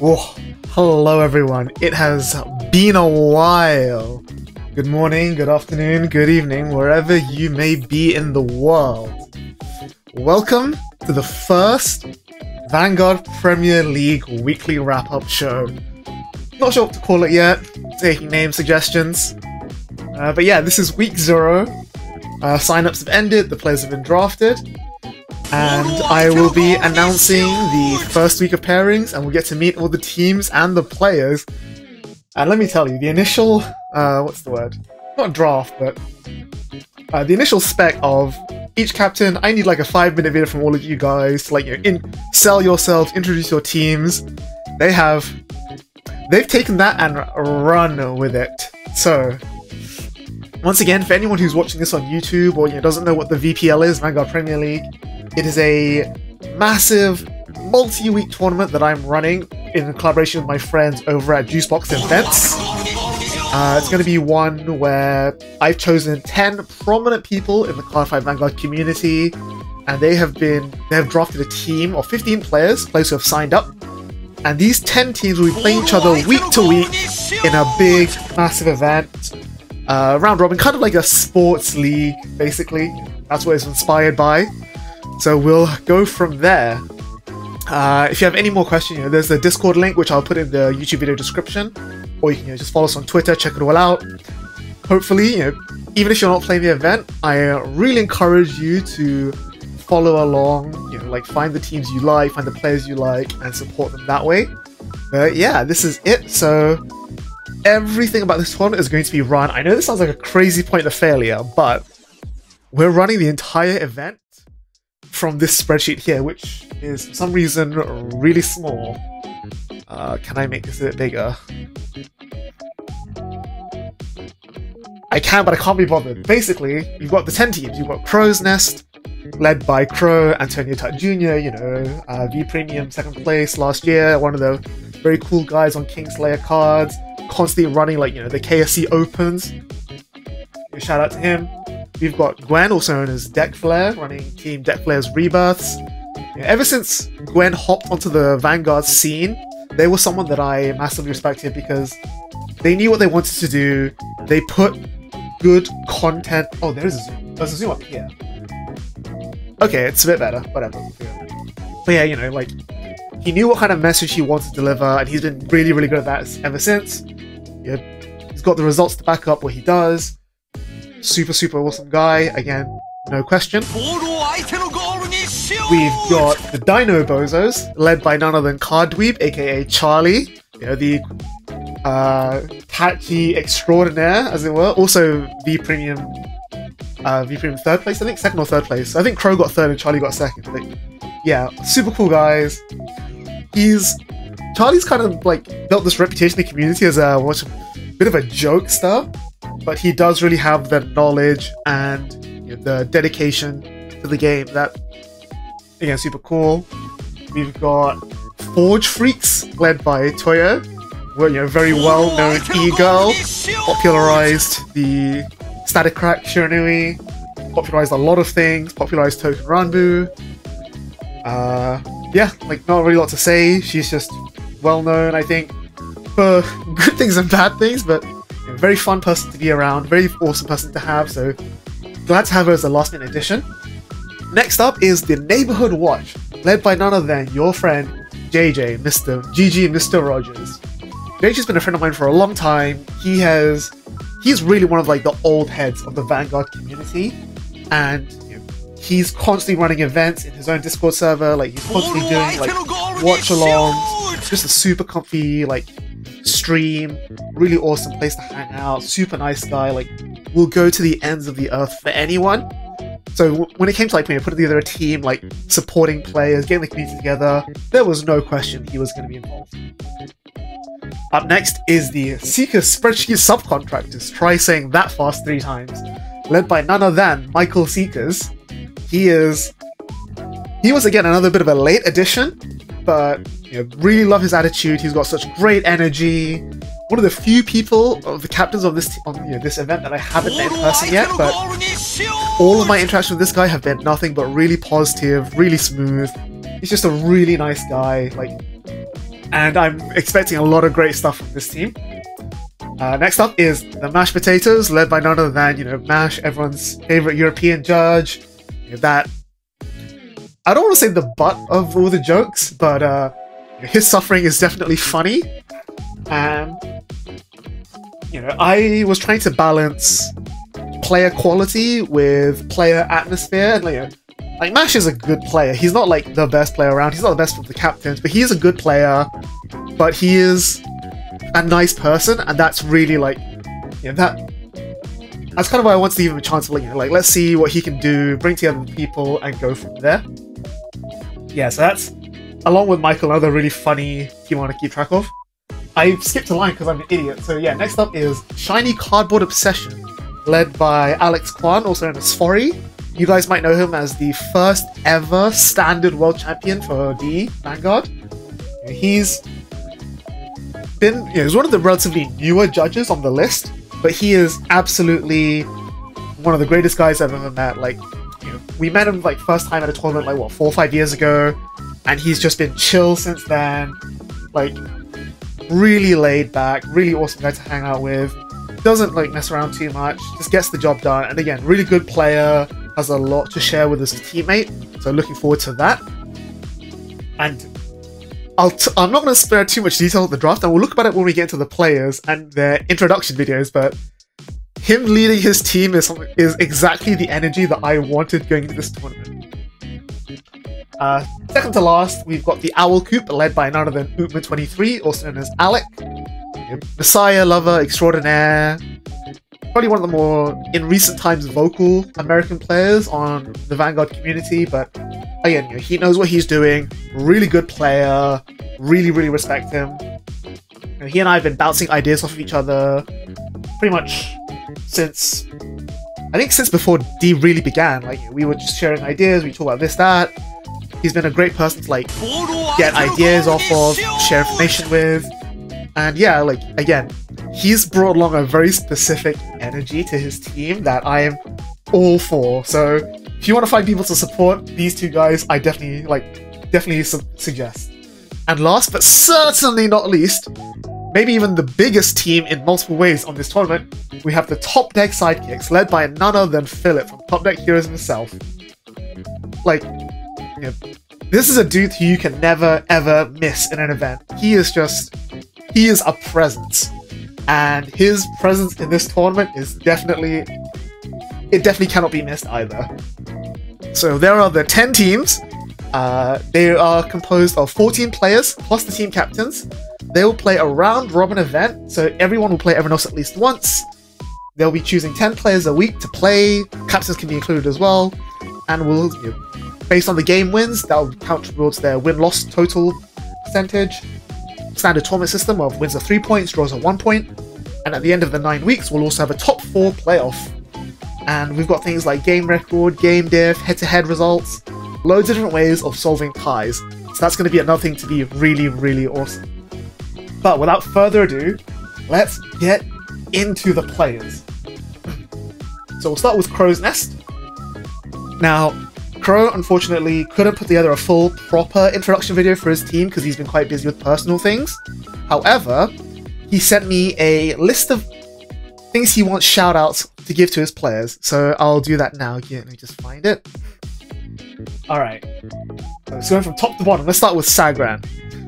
Whoa. Hello everyone, it has been a while. Good morning, good afternoon, good evening, wherever you may be in the world. Welcome to the first Vanguard Premier League weekly wrap-up show. Not sure what to call it yet, taking name suggestions. But yeah, this is week 0. Sign-ups have ended, the players have been drafted. And I will be announcing the first week of pairings, and we'll get to meet all the teams and the players. And let me tell you, the initial, what's the word? Not draft, but the initial spec of each captain. I need like a 5-minute video from all of you guys to like sell yourselves, introduce your teams. They've taken that and run with it. So once again, for anyone who's watching this on YouTube or doesn't know what the VPL is, Vanguard Premier League, it is a massive multi-week tournament that I'm running in collaboration with my friends over at Juicebox Events. It's going to be one where I've chosen 10 prominent people in the Card5 Vanguard community, and they have drafted a team of 15 players who have signed up, and these 10 teams will be playing each other week to week in a big, massive event, round robin, kind of like a sports league, basically. That's what it's inspired by. So we'll go from there. If you have any more questions, there's the Discord link, which I'll put in the YouTube video description, or you can just follow us on Twitter, check it all out. Hopefully, even if you're not playing the event, I really encourage you to follow along, like find the teams you like, find the players you like, and support them that way. But yeah, this is it. So everything about this one is going to be run. I know this sounds like a crazy point of failure, but we're running the entire event from this spreadsheet here, which is for some reason really small. Can I make this a bit bigger? I can, but I can't be bothered. Basically, you've got the 10 teams. You've got Crow's Nest, led by Crow, Antonio Tutt Jr., V Premium 2nd place last year, one of the very cool guys on Kingslayer cards, constantly running the KSC Opens. Shout out to him. We've got Gwen, also known as Deck Flare, running Team Deck Flare's Rebirths. Ever since Gwen hopped onto the Vanguard scene, they were someone that I massively respected because they knew what they wanted to do. They put good content. Oh, there's a zoom. There's a zoom up here. Okay, it's a bit better. Whatever. But yeah, he knew what kind of message he wanted to deliver, and he's been really, really good at that ever since. He's got the results to back up what he does. Super, super awesome guy. Again, no question. We've got the Dino Bozos, led by none other than Cardweeb, aka Charlie. The catchy extraordinaire, as it were. Also V Premium 3rd place, I think, 2nd or 3rd place. I think Crow got 3rd and Charlie got 2nd. I think. Yeah, super cool guys. Charlie's kind of built this reputation in the community as a bit of a jokester, but he does really have the knowledge and the dedication to the game. That, again, super cool. We've got Forge Freaks, led by Toyo, very well-known e-girl, popularized the Static Crack Shiranui, popularized a lot of things, popularized Token Ranbu. Yeah, not really a lot to say. She's just well-known, I think, for good things and bad things, but a very fun person to be around, very awesome person to have, so glad to have her as a last-minute addition. Next up is the Neighborhood Watch, led by none other than your friend, JJ, Mr. Rogers. JJ's been a friend of mine for a long time. He's really one of the old heads of the Vanguard community, and he's constantly running events in his own Discord server. He's constantly doing watch-alongs. Just a super comfy stream. Really awesome place to hang out. Super nice guy. Will go to the ends of the earth for anyone. So when it came to putting together a team, supporting players, getting the community together, there was no question he was going to be involved. Up next is the Seekers Spreadsheet Subcontractors. Try saying that fast 3 times. Led by none other than Michael Seekers. He was again another bit of a late addition, but really love his attitude. He's got such great energy. One of the few people of the captains of this event that I haven't met in person yet, but all of my interactions with this guy have been nothing but really positive, really smooth. He's just a really nice guy, and I'm expecting a lot of great stuff from this team. Next up is the Mashed Potatoes, led by none other than, Mash, everyone's favorite European judge. That, I don't want to say the butt of all the jokes, but his suffering is definitely funny. And, I was trying to balance player quality with player atmosphere. And, Mash is a good player. He's not, the best player around. He's not the best of the captains, but he is a good player. But he is a nice person, and that's really, that's kind of why I want to give him a chance of, let's see what he can do, bring together the people, and go from there. Yeah, so that's, along with Michael, another really funny team I want to keep track of. I skipped a line because I'm an idiot. So yeah, next up is Shiny Cardboard Obsession, led by Alex Kwan, also known as Fori. You guys might know him as the first ever standard world champion for the Vanguard. He's been, he's one of the relatively newer judges on the list, but he is absolutely one of the greatest guys I've ever met. Like, we met him like first time at a tournament like what, 4 or 5 years ago, and he's just been chill since then. Like, really laid back, really awesome guy to hang out with. Doesn't like mess around too much, just gets the job done. And again, really good player, has a lot to share with his teammate. So looking forward to that. And I'm not going to spare too much detail of the draft, and we'll look about it when we get into the players and their introduction videos, but him leading his team is exactly the energy that I wanted going into this tournament. Second to last, we've got the Owl Coop, led by none other than Ootman23, also known as Alec. Messiah lover extraordinaire. Probably one of the more, in recent times, vocal American players on the Vanguard community, but again, he knows what he's doing. Really good player. Really, really respect him. He and I have been bouncing ideas off of each other pretty much since, I think since before D really began. Like, we were just sharing ideas, we talk about this, that. He's been a great person to like get ideas off of, share information with. And yeah, like, again, he's brought along a very specific energy to his team that I am all for. So if you want to find people to support these two guys, I definitely suggest. And last but certainly not least, maybe even the biggest team in multiple ways on this tournament, we have the Top Deck Sidekicks, led by none other than Philip from Top Deck Heroes himself. Like, this is a dude who you can never ever miss in an event. He is a presence. And his presence in this tournament is definitely cannot be missed either. So there are the 10 teams. They are composed of 14 players plus the team captains. They will play a round-robin event, so everyone will play everyone else at least once. They'll be choosing 10 players a week to play. Captains can be included as well. And we'll, based on the game wins, that will count towards their win-loss total percentage. Standard tournament system of wins are 3 points, draws are 1 point. And at the end of the 9 weeks, we'll also have a top 4 playoff. And we've got things like game record, game diff, head-to-head results, loads of different ways of solving ties. So that's going to be another thing to be really, really awesome. But without further ado, let's get into the players. So we'll start with Crow's Nest. Now, Crow unfortunately couldn't put together a full, proper introduction video for his team because he's been quite busy with personal things. However, he sent me a list of things he wants shoutouts to give to his players. So I'll do that now. Let me just find it. Alright. So going from top to bottom, let's start with Sagran.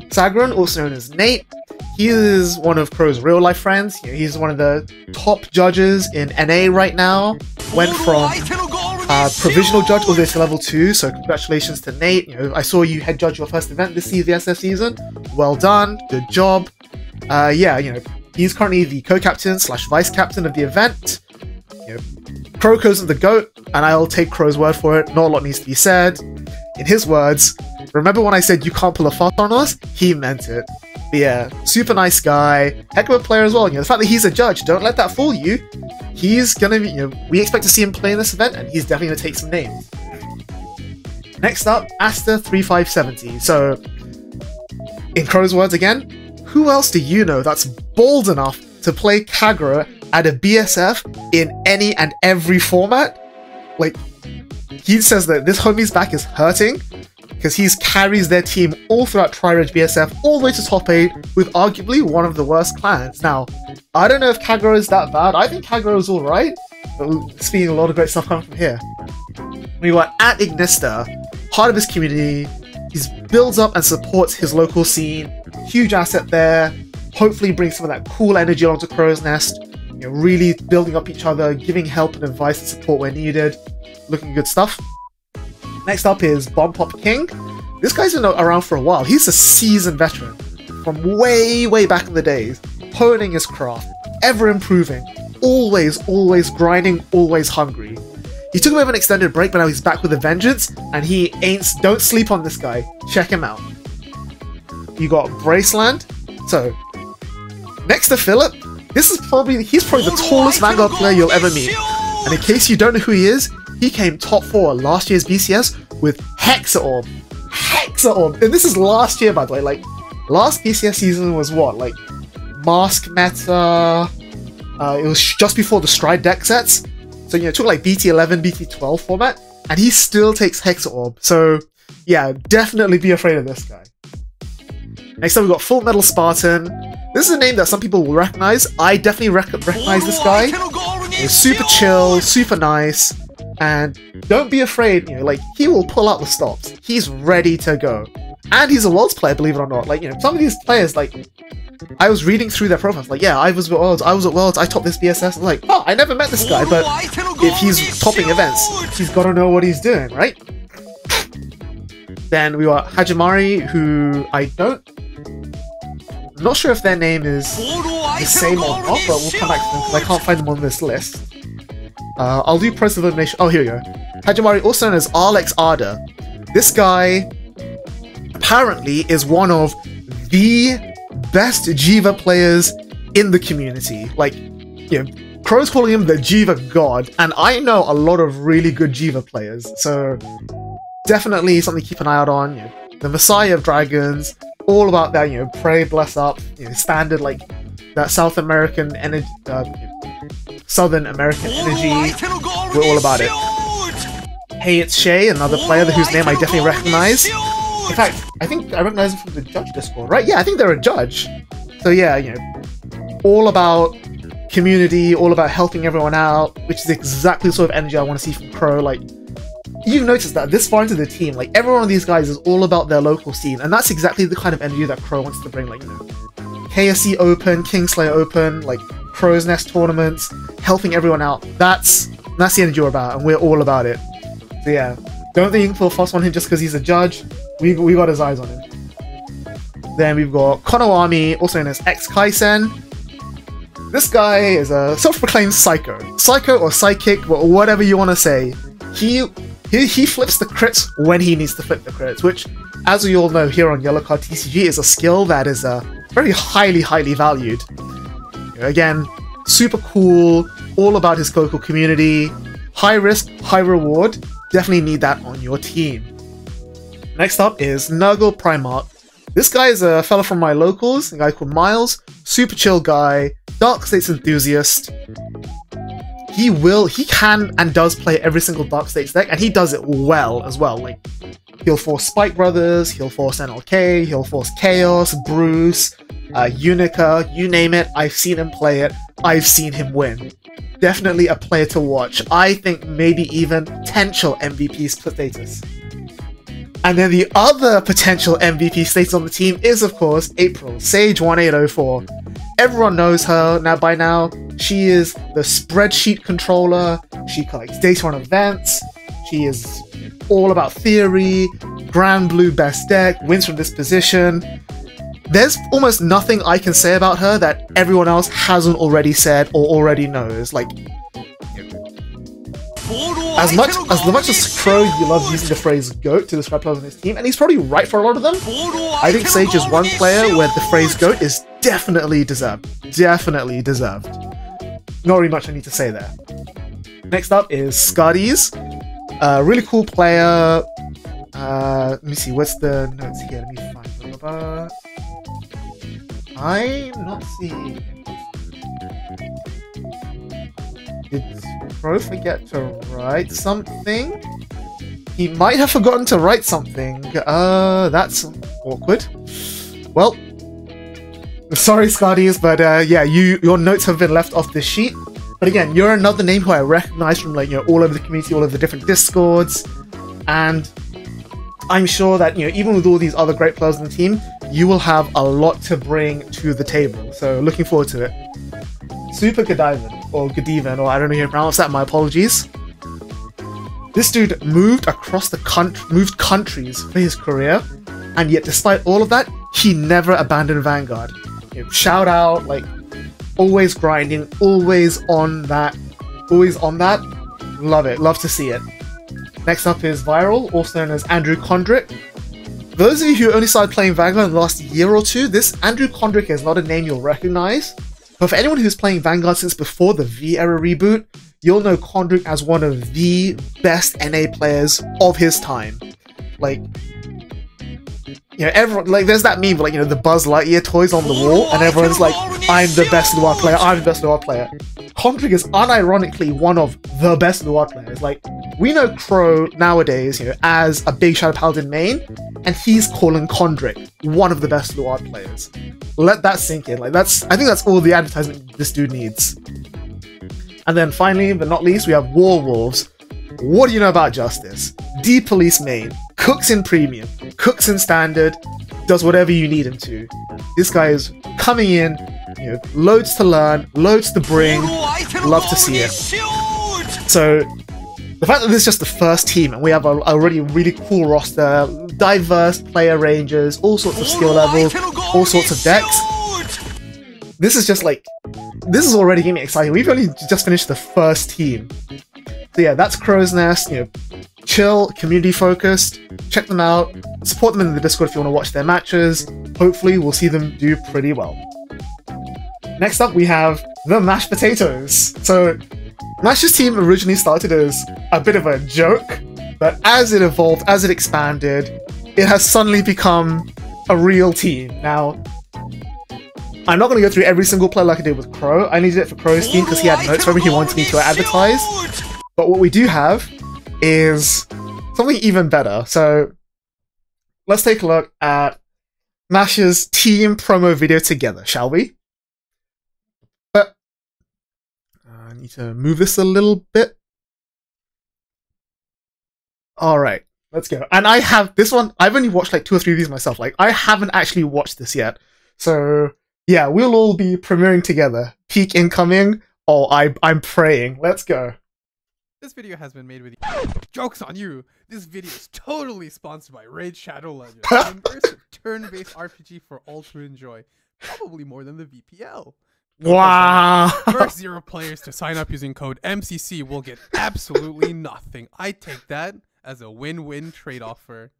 Sagran, also known as Nate. He is one of Crow's real-life friends. He's one of the top judges in NA right now. Went from provisional judge all the way to level 2, so congratulations to Nate. I saw you head judge your first event this season, the SF season. Well done, good job. He's currently the co-captain / vice captain of the event. Crow calls him the GOAT, and I'll take Crow's word for it. Not a lot needs to be said. In his words, remember when I said you can't pull a fast on us? He meant it. But yeah, super nice guy, heck of a player as well. The fact that he's a judge, don't let that fool you. He's gonna be, we expect to see him play in this event, and he's definitely gonna take some names. Next up, Asta3570. So, in Crow's words again, who else do you know that's bold enough to play Kagura at a BSF in any and every format? Like, he says that this homie's back is hurting because he carries their team all throughout Tri-Reg BSF all the way to top 8 with arguably one of the worst clans. Now, I don't know if Kagura is that bad. I think Kagura is alright, but seeing a lot of great stuff coming from here. We were at Ignista, part of his community. He builds up and supports his local scene. Huge asset there. Hopefully brings some of that cool energy onto Crow's Nest. Really building up each other, giving help and advice and support where needed. Looking good stuff. Next up is Bomb Pop King. This guy's been around for a while. He's a seasoned veteran from way, way back in the days, honing his craft, ever improving, always grinding, always hungry. He took a bit of an extended break, but now he's back with a vengeance, and don't sleep on this guy. Check him out. You got Braceland. So, next to Philip, he's probably the tallest Vanguard player you'll ever meet. And in case you don't know who he is, he came top 4 last year's BCS with Hexa Orb. Hexa Orb! And this is last year, by the way. Like, last BCS season was what? Like, Mask meta. It was just before the Stride deck sets. So, it took like BT11, BT12 format, and he still takes Hexa Orb. So, yeah, definitely be afraid of this guy. Next up, we've got Full Metal Spartan. This is a name that some people will recognize. I definitely recognize this guy. He's super chill, super nice, and don't be afraid, he will pull out the stops. He's ready to go. And he's a Worlds player, believe it or not. Some of these players, I was reading through their profiles, yeah, I was at Worlds, I topped this BSS. I'm like, oh, I never met this guy, but if he's topping events, he's got to know what he's doing, right? Then we got Hajimari, who I'm not sure if their name is the same or not, but we'll come back to them because I can't find them on this list. I'll do Process of Elimination. Oh, here we go. Hajimari, also known as Alex Arda. This guy apparently is one of the best Jiva players in the community. Crow's calling him the Jiva god, and I know a lot of really good Jiva players, so definitely something to keep an eye out on. The Messiah of Dragons, all about that, pray, bless up, standard, that South American energy, Southern American energy, we're all about it. Hey, it's Shay, another player whose name I definitely recognize. In fact, I think I recognize him from the Judge Discord, right? Yeah, I think they're a judge. So yeah, all about community, all about helping everyone out, which is exactly the sort of energy I want to see from Crow. You've noticed that this far into the team, every one of these guys is all about their local scene, and that's exactly the kind of energy that Crow wants to bring. KSC Open, Kingslayer Open, Crow's Nest tournaments, helping everyone out. That's the energy we're about, and we're all about it. So yeah, don't think we'll fuss on him just because he's a judge. We got his eyes on him. Then we've got Konoami, also known as X-Kaisen. This guy is a self-proclaimed psycho. Psycho or psychic, whatever you want to say. He flips the crits when he needs to flip the crits, which, as we all know here on Yellow Card TCG, is a skill that is very highly valued. Again, super cool, all about his local community. High risk, high reward. Definitely need that on your team. Next up is Nurgle Primarch. This guy is a fella from my locals, a guy called Miles. Super chill guy, Dark States enthusiast. He can and does play every single Dark States deck, and he does it well as well. He'll force Spike Brothers, he'll force NLK, he'll force Chaos, Bruce, Unica, you name it. I've seen him play it. I've seen him win. Definitely a player to watch. I think maybe even potential MVP status. And then the other potential MVP status on the team is, of course, April, Sage1804. Everyone knows her by now. She is the spreadsheet controller. She collects data on events. She is all about theory, Grand Blue best deck, wins from this position. There's almost nothing I can say about her that everyone else hasn't already said or already knows. As much as Crow loves using the phrase GOAT to describe players on his team, and he's probably right for a lot of them, I think Sage is one player where the phrase GOAT is definitely deserved. Definitely deserved. Not really much I need to say there. Next up is Scuddies. Really cool player. Let me see, what's the notes here? Let me find them. I'm not seeing. Did Crow forget to write something? He might have forgotten to write something. That's awkward. Well, sorry, Scotties, but yeah, your notes have been left off this sheet. But again, you're another name who I recognize from all over the community, all over the different discords, and I'm sure that even with all these other great players on the team, you will have a lot to bring to the table. So looking forward to it. Super Godivan, or Godivan, or I don't know how to pronounce that, my apologies. This dude moved across the moved countries for his career, and yet despite all of that, he never abandoned Vanguard. Shout out, always grinding, always on that. Love it, love to see it. Next up is Viral, also known as Andrew Condrick. For those of you who only started playing Vanguard in the last year or two, this Andrew Condrick is not a name you'll recognize. But for anyone who's playing Vanguard since before the V-Era reboot, you'll know Condrick as one of the best NA players of his time. you know, everyone, like, there's that meme, like, you know, the Buzz Lightyear toys on the wall, and everyone's like, I'm the best Noir player, I'm the best Noir player. Condrick is unironically one of the best Noir players. Like, we know Crow nowadays, you know, as a big Shadow Paladin main, and he's calling Condrick one of the best Noir players. Let that sink in. Like, I think that's all the advertisement this dude needs. And then finally, but not least, we have Warwolves. What do you know about Justice? D-Police main, cooks in premium, cooks in standard, does whatever you need him to. This guy is coming in, you know, loads to learn, loads to bring, love to see it. So, the fact that this is just the first team and we have already a really cool roster, diverse player ranges, all sorts of skill levels, all sorts of decks, this is just like, this is already getting me excited. We've only just finished the first team. So yeah, that's Crow's Nest, you know, chill, community focused, check them out, support them in the Discord if you want to watch their matches. Hopefully we'll see them do pretty well. Next up we have the Mashed Potatoes. So Mash's team originally started as a bit of a joke, but as it evolved, as it expanded, it has suddenly become a real team. Now, I'm not going to go through every single player like I did with Crow. I only did it for Crow's team because he had notes for me he wanted me to advertise. But what we do have is something even better. So let's take a look at Mash's team promo video together, shall we? But I need to move this a little bit. Alright, let's go. And I have this one, I've only watched like 2 or 3 of these myself. Like, I haven't actually watched this yet. So yeah, we'll all be premiering together. Peak incoming. Oh, I'm praying. Let's go. This video has been made with Joke's on you! This video is totally sponsored by Raid Shadow Legends, an immersive turn-based RPG for all to enjoy. Probably more than the VPL. Wow! First 0 players to sign up using code MCC will get absolutely nothing. I take that as a win-win trade offer.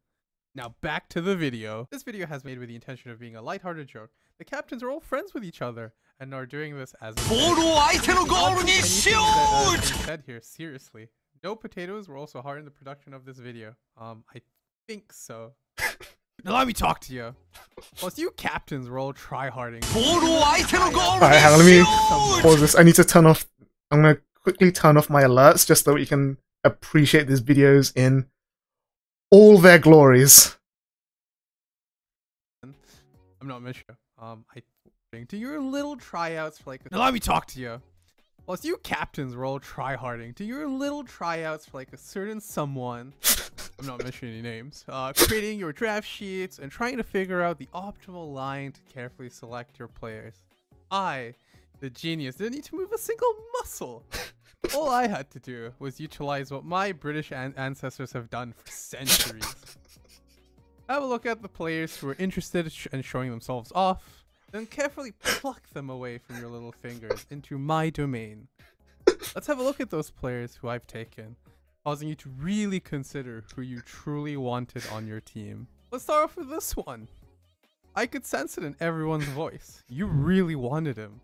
Now back to the video. This video has been made with the intention of being a lighthearted joke. The captains are all friends with each other and are doing this as said here, seriously. No potatoes were also hard in the production of this video. I think so. Now let me talk to you. Plus you captains were all try-harding. Alright, hang on, let me pause this. I need to turn off, I'm gonna quickly turn off my alerts just so we can appreciate these videos in all their glories. I'm not Misha. I do your little tryouts for like. Now let me talk to you. Plus, you captains were all tryharding. Do your little tryouts for like a certain someone. I'm not mentioning any names. Creating your draft sheets and trying to figure out the optimal line to carefully select your players. I, the genius, didn't need to move a single muscle. All I had to do was utilize what my British ancestors have done for centuries. Have a look at the players who are interested in showing themselves off, then carefully pluck them away from your little fingers into my domain. Let's have a look at those players who I've taken, causing you to really consider who you truly wanted on your team. Let's start off with this one. I could sense it in everyone's voice. You really wanted him.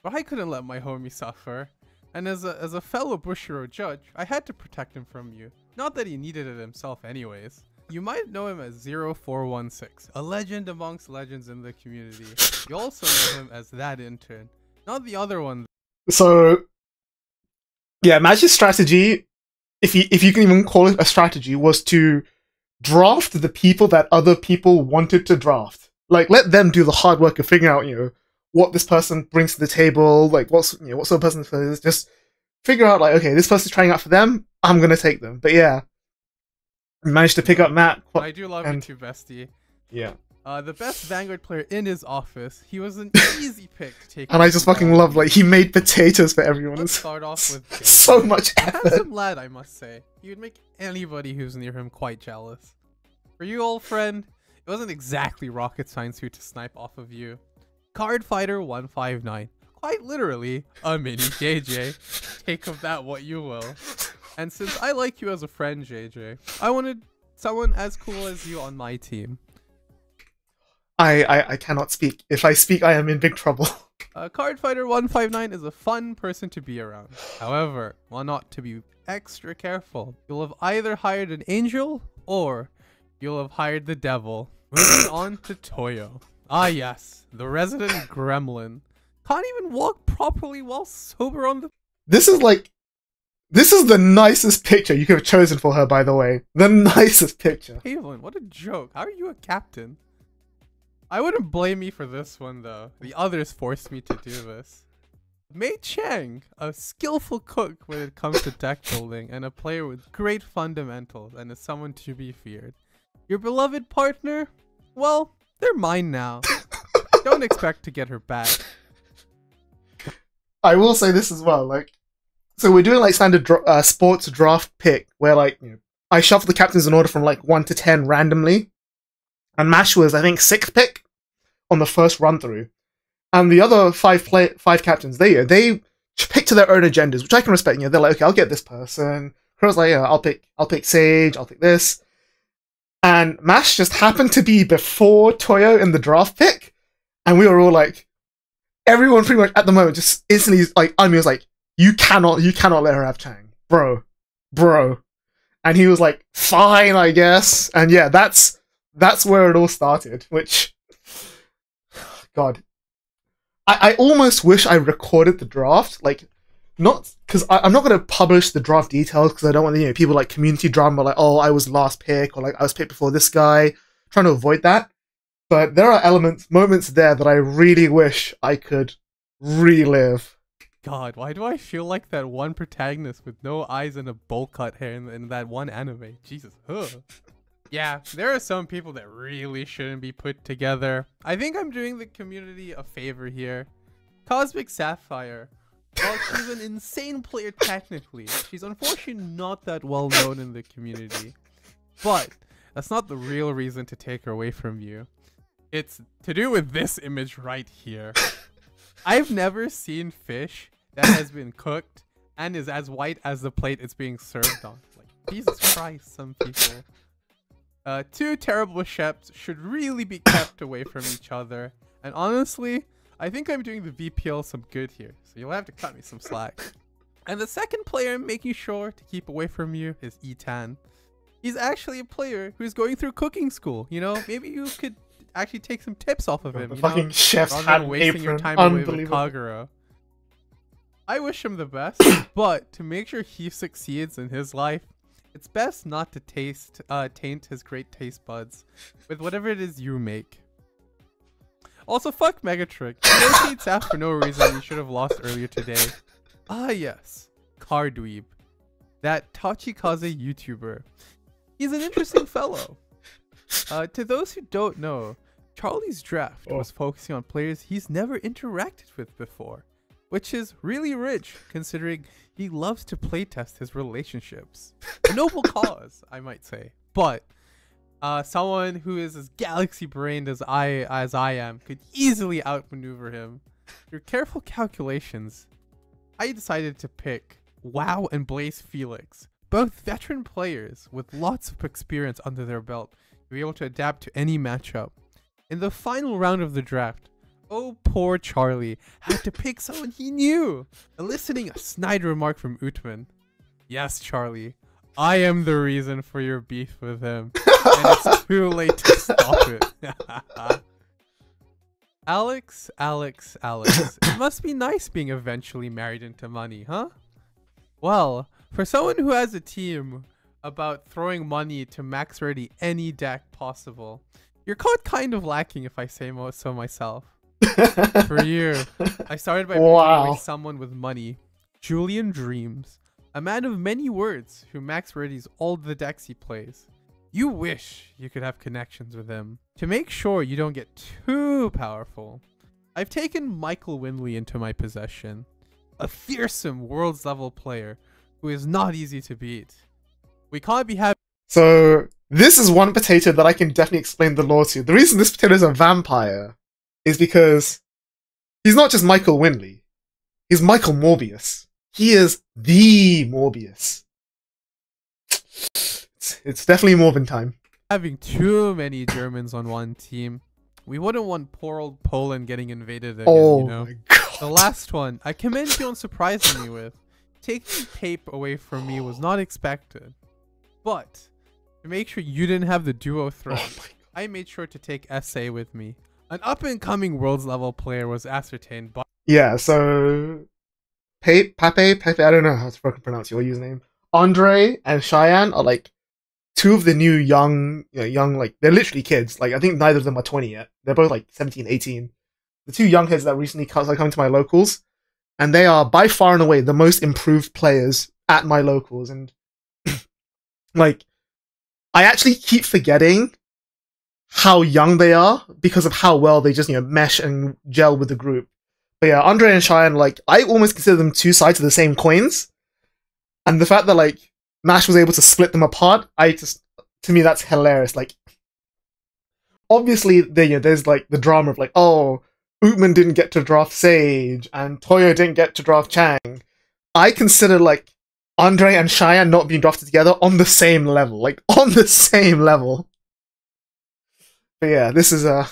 But I couldn't let my homie suffer. And as a fellow Bushiroad judge, I had to protect him from you. Not that he needed it himself anyways. You might know him as 0416, a legend amongst legends in the community. You also know him as that intern, not the other one. So, yeah, Magic's strategy, if you can even call it a strategy, was to draft the people that other people wanted to draft. Like, let them do the hard work of figuring out, you know, what this person brings to the table, like what sort of person this is. Just figure out, like, okay, this person's trying out for them, I'm gonna take them. But yeah. Managed to pick up Matt. I do love you too, bestie. Yeah. The best Vanguard player in his office. He was an easy pick to take. And I just fucking love, like, he made potatoes for everyone. Let's start off with so much effort. Handsome lad, I must say. He would make anybody who's near him quite jealous. For you, old friend, it wasn't exactly rocket science who to snipe off of you. Card Fighter 159. Quite literally, a mini JJ. Take of that what you will. And since I like you as a friend, JJ, I wanted someone as cool as you on my team. I cannot speak. If I speak, I am in big trouble. Card Fighter 159 is a fun person to be around. However, while not to be extra careful, you'll have either hired an angel or you'll have hired the devil. Moving on to Toyo. Ah yes, the resident gremlin. Can't even walk properly while sober on the... This is the nicest picture you could have chosen for her, by the way. The nicest picture. Haven, what a joke. How are you a captain? I wouldn't blame me for this one though. The others forced me to do this. Mei Chang, a skillful cook when it comes to deck building and a player with great fundamentals and is someone to be feared. Your beloved partner? Well, they're mine now. Don't expect to get her back. I will say this as well, like, so we're doing like standard sports draft pick where like, you know, I shuffle the captains in order from like 1 to 10 randomly, and Mash was I think 6th pick on the first run through, and the other five captains they pick to their own agendas, which I can respect. You know, they're like, okay, I'll get this person. Crow's like, yeah, I'll pick Sage, I'll pick this, and Mash just happened to be before Toyo in the draft pick, and we were all like. Everyone pretty much at the moment just instantly like Ami was like, you cannot let her have Chang, bro, and he was like, fine, I guess, and yeah, that's where it all started. Which, God, I almost wish I recorded the draft, like, not because I'm not going to publish the draft details because I don't want people like community drama like, oh, I was last pick or like I was picked before this guy, trying to avoid that. But there are moments there that I really wish I could relive. God, why do I feel like that one protagonist with no eyes and a bowl cut hair in that one anime? Jesus. Ugh. Yeah, there are some people that really shouldn't be put together. I think I'm doing the community a favor here. Cosmic Sapphire. While she's an insane player technically, she's unfortunately not that well known in the community. But that's not the real reason to take her away from you. It's to do with this image right here. I've never seen fish that has been cooked and is as white as the plate it's being served on. Like, Jesus Christ, some people. Two terrible chefs should really be kept away from each other. And honestly, I think I'm doing the VPL some good here. So you'll have to cut me some slack. And the second player I'm making sure to keep away from you is Etan. He's actually a player who's going through cooking school. You know, maybe you could actually take some tips off of him. The fucking chef's rather hat than wasting your time away with Kagura. I wish him the best, but to make sure he succeeds in his life, it's best not to taint his great taste buds with whatever it is you make. Also, fuck Megatrick. He rotates Saf for no reason. He should have lost earlier today. Ah yes, Cardweeb, that Tachikaze YouTuber. He's an interesting fellow. To those who don't know, Charlie's draft was focusing on players he's never interacted with before, which is really rich considering he loves to playtest his relationships. A noble cause, I might say. But someone who is as galaxy-brained as I am could easily outmaneuver him. Through careful calculations, I decided to pick WoW and Blaze Felix, both veteran players with lots of experience under their belt, to be able to adapt to any matchup. In the final round of the draft, oh poor Charlie had to pick someone he knew, eliciting a snide remark from Utman. Yes, Charlie, I am the reason for your beef with him, and it's too late to stop it. Alex. It must be nice being eventually married into money, huh? Well, for someone who has a team about throwing money to max ready any deck possible, you're caught kind of lacking if I say so myself. For you, I started by picking away someone with money, Julian Dreams, a man of many words who max readies all the decks he plays. You wish you could have connections with him. To make sure you don't get too powerful, I've taken Michael Winley into my possession, a fearsome world's level player who is not easy to beat. We can't be having... So, this is one potato that I can definitely explain the lore to. The reason this potato is a vampire is because he's not just Michael Winley. He's Michael Morbius. He is the Morbius. It's definitely Morbin time. Having too many Germans on one team. We wouldn't want poor old Poland getting invaded again, you know? My God. The last one, I commend you on surprising me with. Taking Pape away from me was not expected. But, to make sure you didn't have the duo threat, I made sure to take SA with me. An up-and-coming Worlds level player was ascertained by... Yeah, so Pepe, I don't know how to fucking pronounce your username. Andre and Cheyenne are like two of the new young, like, they're literally kids. Like, I think neither of them are 20 yet. They're both like 17, 18. The two young kids that recently started coming to my locals, and they are by far and away the most improved players at my locals. And like, I actually keep forgetting how young they are because of how well they just, mesh and gel with the group. But yeah, Andre and Cheyenne, like, I almost consider them two sides of the same coins. And the fact that, like, Mash was able to split them apart, to me, that's hilarious. Like, obviously, there's, like, the drama of, like, oh, Ootman didn't get to draft Sage, and Toyo didn't get to draft Chang. I consider, like, Andre and Cheyenne not being drafted together on the same level. Like, on the same level. But yeah, this is that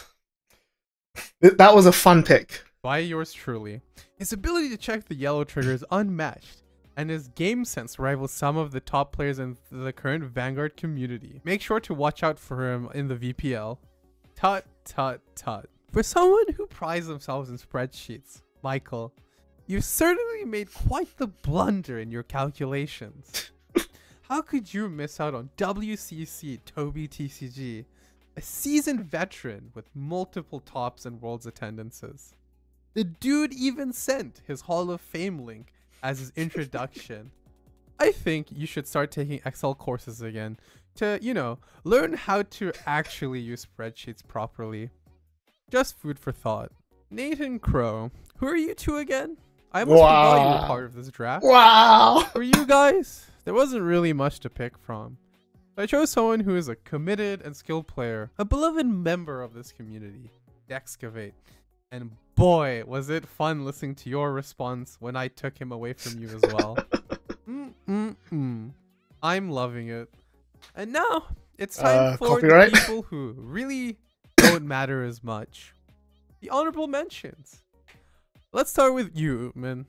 was a fun pick. By yours truly. His ability to check the yellow trigger is unmatched, and his game sense rivals some of the top players in the current Vanguard community. Make sure to watch out for him in the VPL. Tut, tut, tut. For someone who prides themselves in spreadsheets, Michael, you've certainly made quite the blunder in your calculations. How could you miss out on WCC Toby TCG, a seasoned veteran with multiple tops and Worlds attendances? The dude even sent his Hall of Fame link as his introduction. I think you should start taking Excel courses again to, learn how to actually use spreadsheets properly. Just food for thought. Nathan Crow, who are you two again? I almost forgot you were part of this draft. Wow! For you guys, there wasn't really much to pick from. I chose someone who is a committed and skilled player, a beloved member of this community, Dexcavate. And boy, was it fun listening to your response when I took him away from you as well. I'm loving it. And now, it's time for copyright? the people who really don't matter as much. The honorable mentions. Let's start with you, Ootman.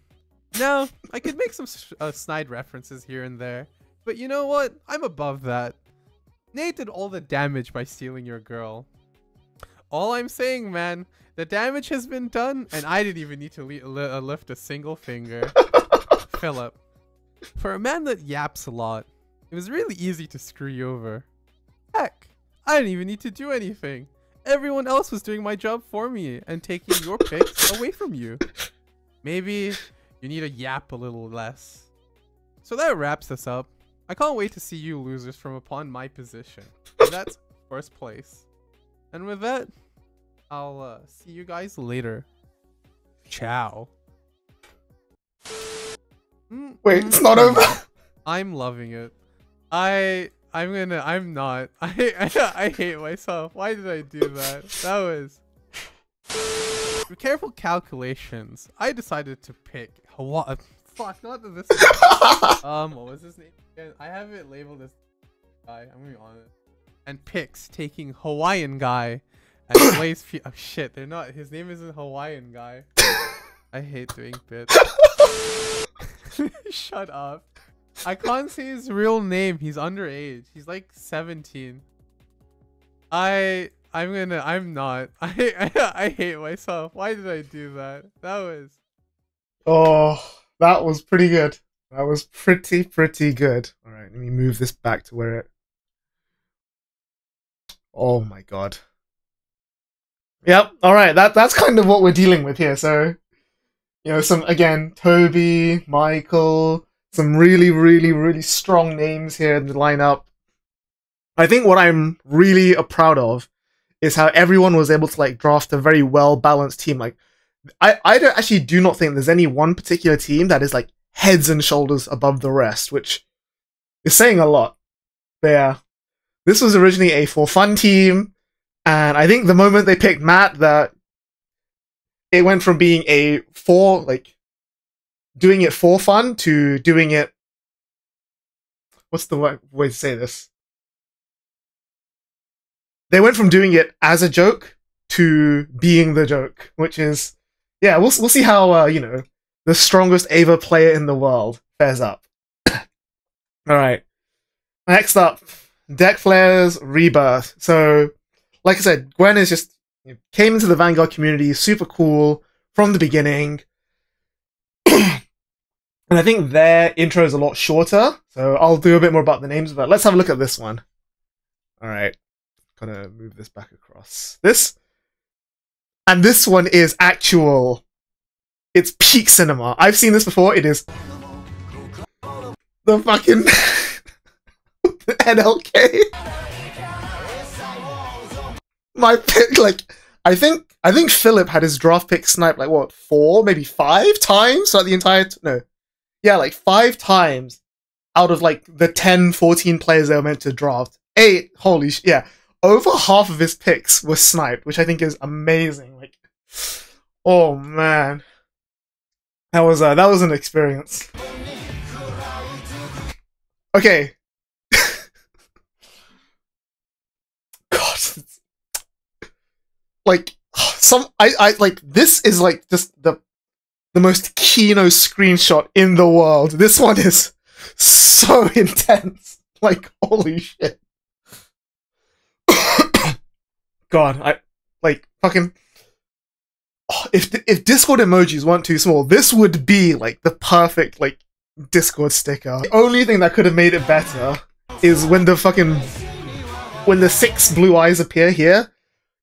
Now, I could make some snide references here and there, but you know what? I'm above that. Nate did all the damage by stealing your girl. All I'm saying, man, the damage has been done, and I didn't even need to lift a single finger. Philip, for a man that yaps a lot, it was really easy to screw you over. Heck, I didn't even need to do anything. Everyone else was doing my job for me and taking your picks away from you. Maybe you need to yap a little less. So that wraps us up. I can't wait to see you losers from upon my position. And that's first place. And with that, I'll see you guys later. Ciao. Wait, it's not over. I'm loving it. I'm not. I hate myself. Why did I do that? That was... With careful calculations, I decided to pick Hawaii. Fuck, not this. What was his name again? I have it labeled as guy. I'm gonna be honest. And picks taking Hawaiian guy and plays. Oh shit, they're not. His name isn't Hawaiian guy. I hate doing bits. Shut up. I can't say his real name. He's underage. He's like 17. I'm not. I hate myself. Why did I do that? That was... Oh, that was pretty good. That was pretty good. Alright, let me move this back to where it... Oh my god. Yep, alright, that's kind of what we're dealing with here. So, some, again, Toby, Michael, some really strong names here in the lineup. I think what I'm really proud of is how everyone was able to like draft a very well-balanced team. Like, I do not think there's any one particular team that is like heads and shoulders above the rest, which is saying a lot. But yeah, this was originally a for fun team, and I think the moment they picked Matt, that it went from being a doing it for fun to doing it... What's the way to say this? They went from doing it as a joke to being the joke, which is... Yeah, we'll see how, the strongest Ava player in the world fares up. Alright. Next up, Deck Flares Rebirth. So, like I said, Gwen is just came into the Vanguard community, super cool from the beginning. And I think their intro is a lot shorter, so I'll do a bit more about the names, but let's have a look at this one. Alright, gotta move this back across. This, and this one is actual, it's peak cinema. I've seen this before, it is the fucking NLK. My pick, like, I think Philip had his draft pick sniped like what, 4, maybe 5 times throughout the entire no. Yeah, like 5 times out of like the 10, 14 players they were meant to draft. 8, holy shit, yeah. Over half of his picks were sniped, which I think is amazing. Like, oh man. That was an experience. Okay. God. Like, I like, this is like just the most Kino screenshot in the world. This one is so intense. Like, holy shit. God, I like fucking. Oh, if Discord emojis weren't too small, this would be like the perfect like Discord sticker. The only thing that could have made it better is when the 6 blue eyes appear here.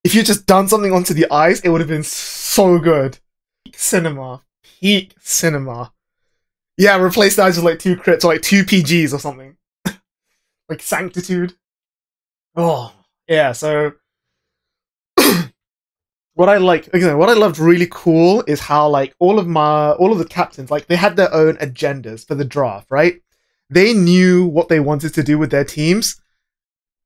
If you just done something onto the eyes, it would have been so good. Peak cinema. Peak cinema. Yeah, replace the eyes with like 2 crits or like 2 PGs or something. Like Sanctitude. Oh, yeah, so what I loved really cool is how like all of the captains, like they had their own agendas for the draft, right? They knew what they wanted to do with their teams.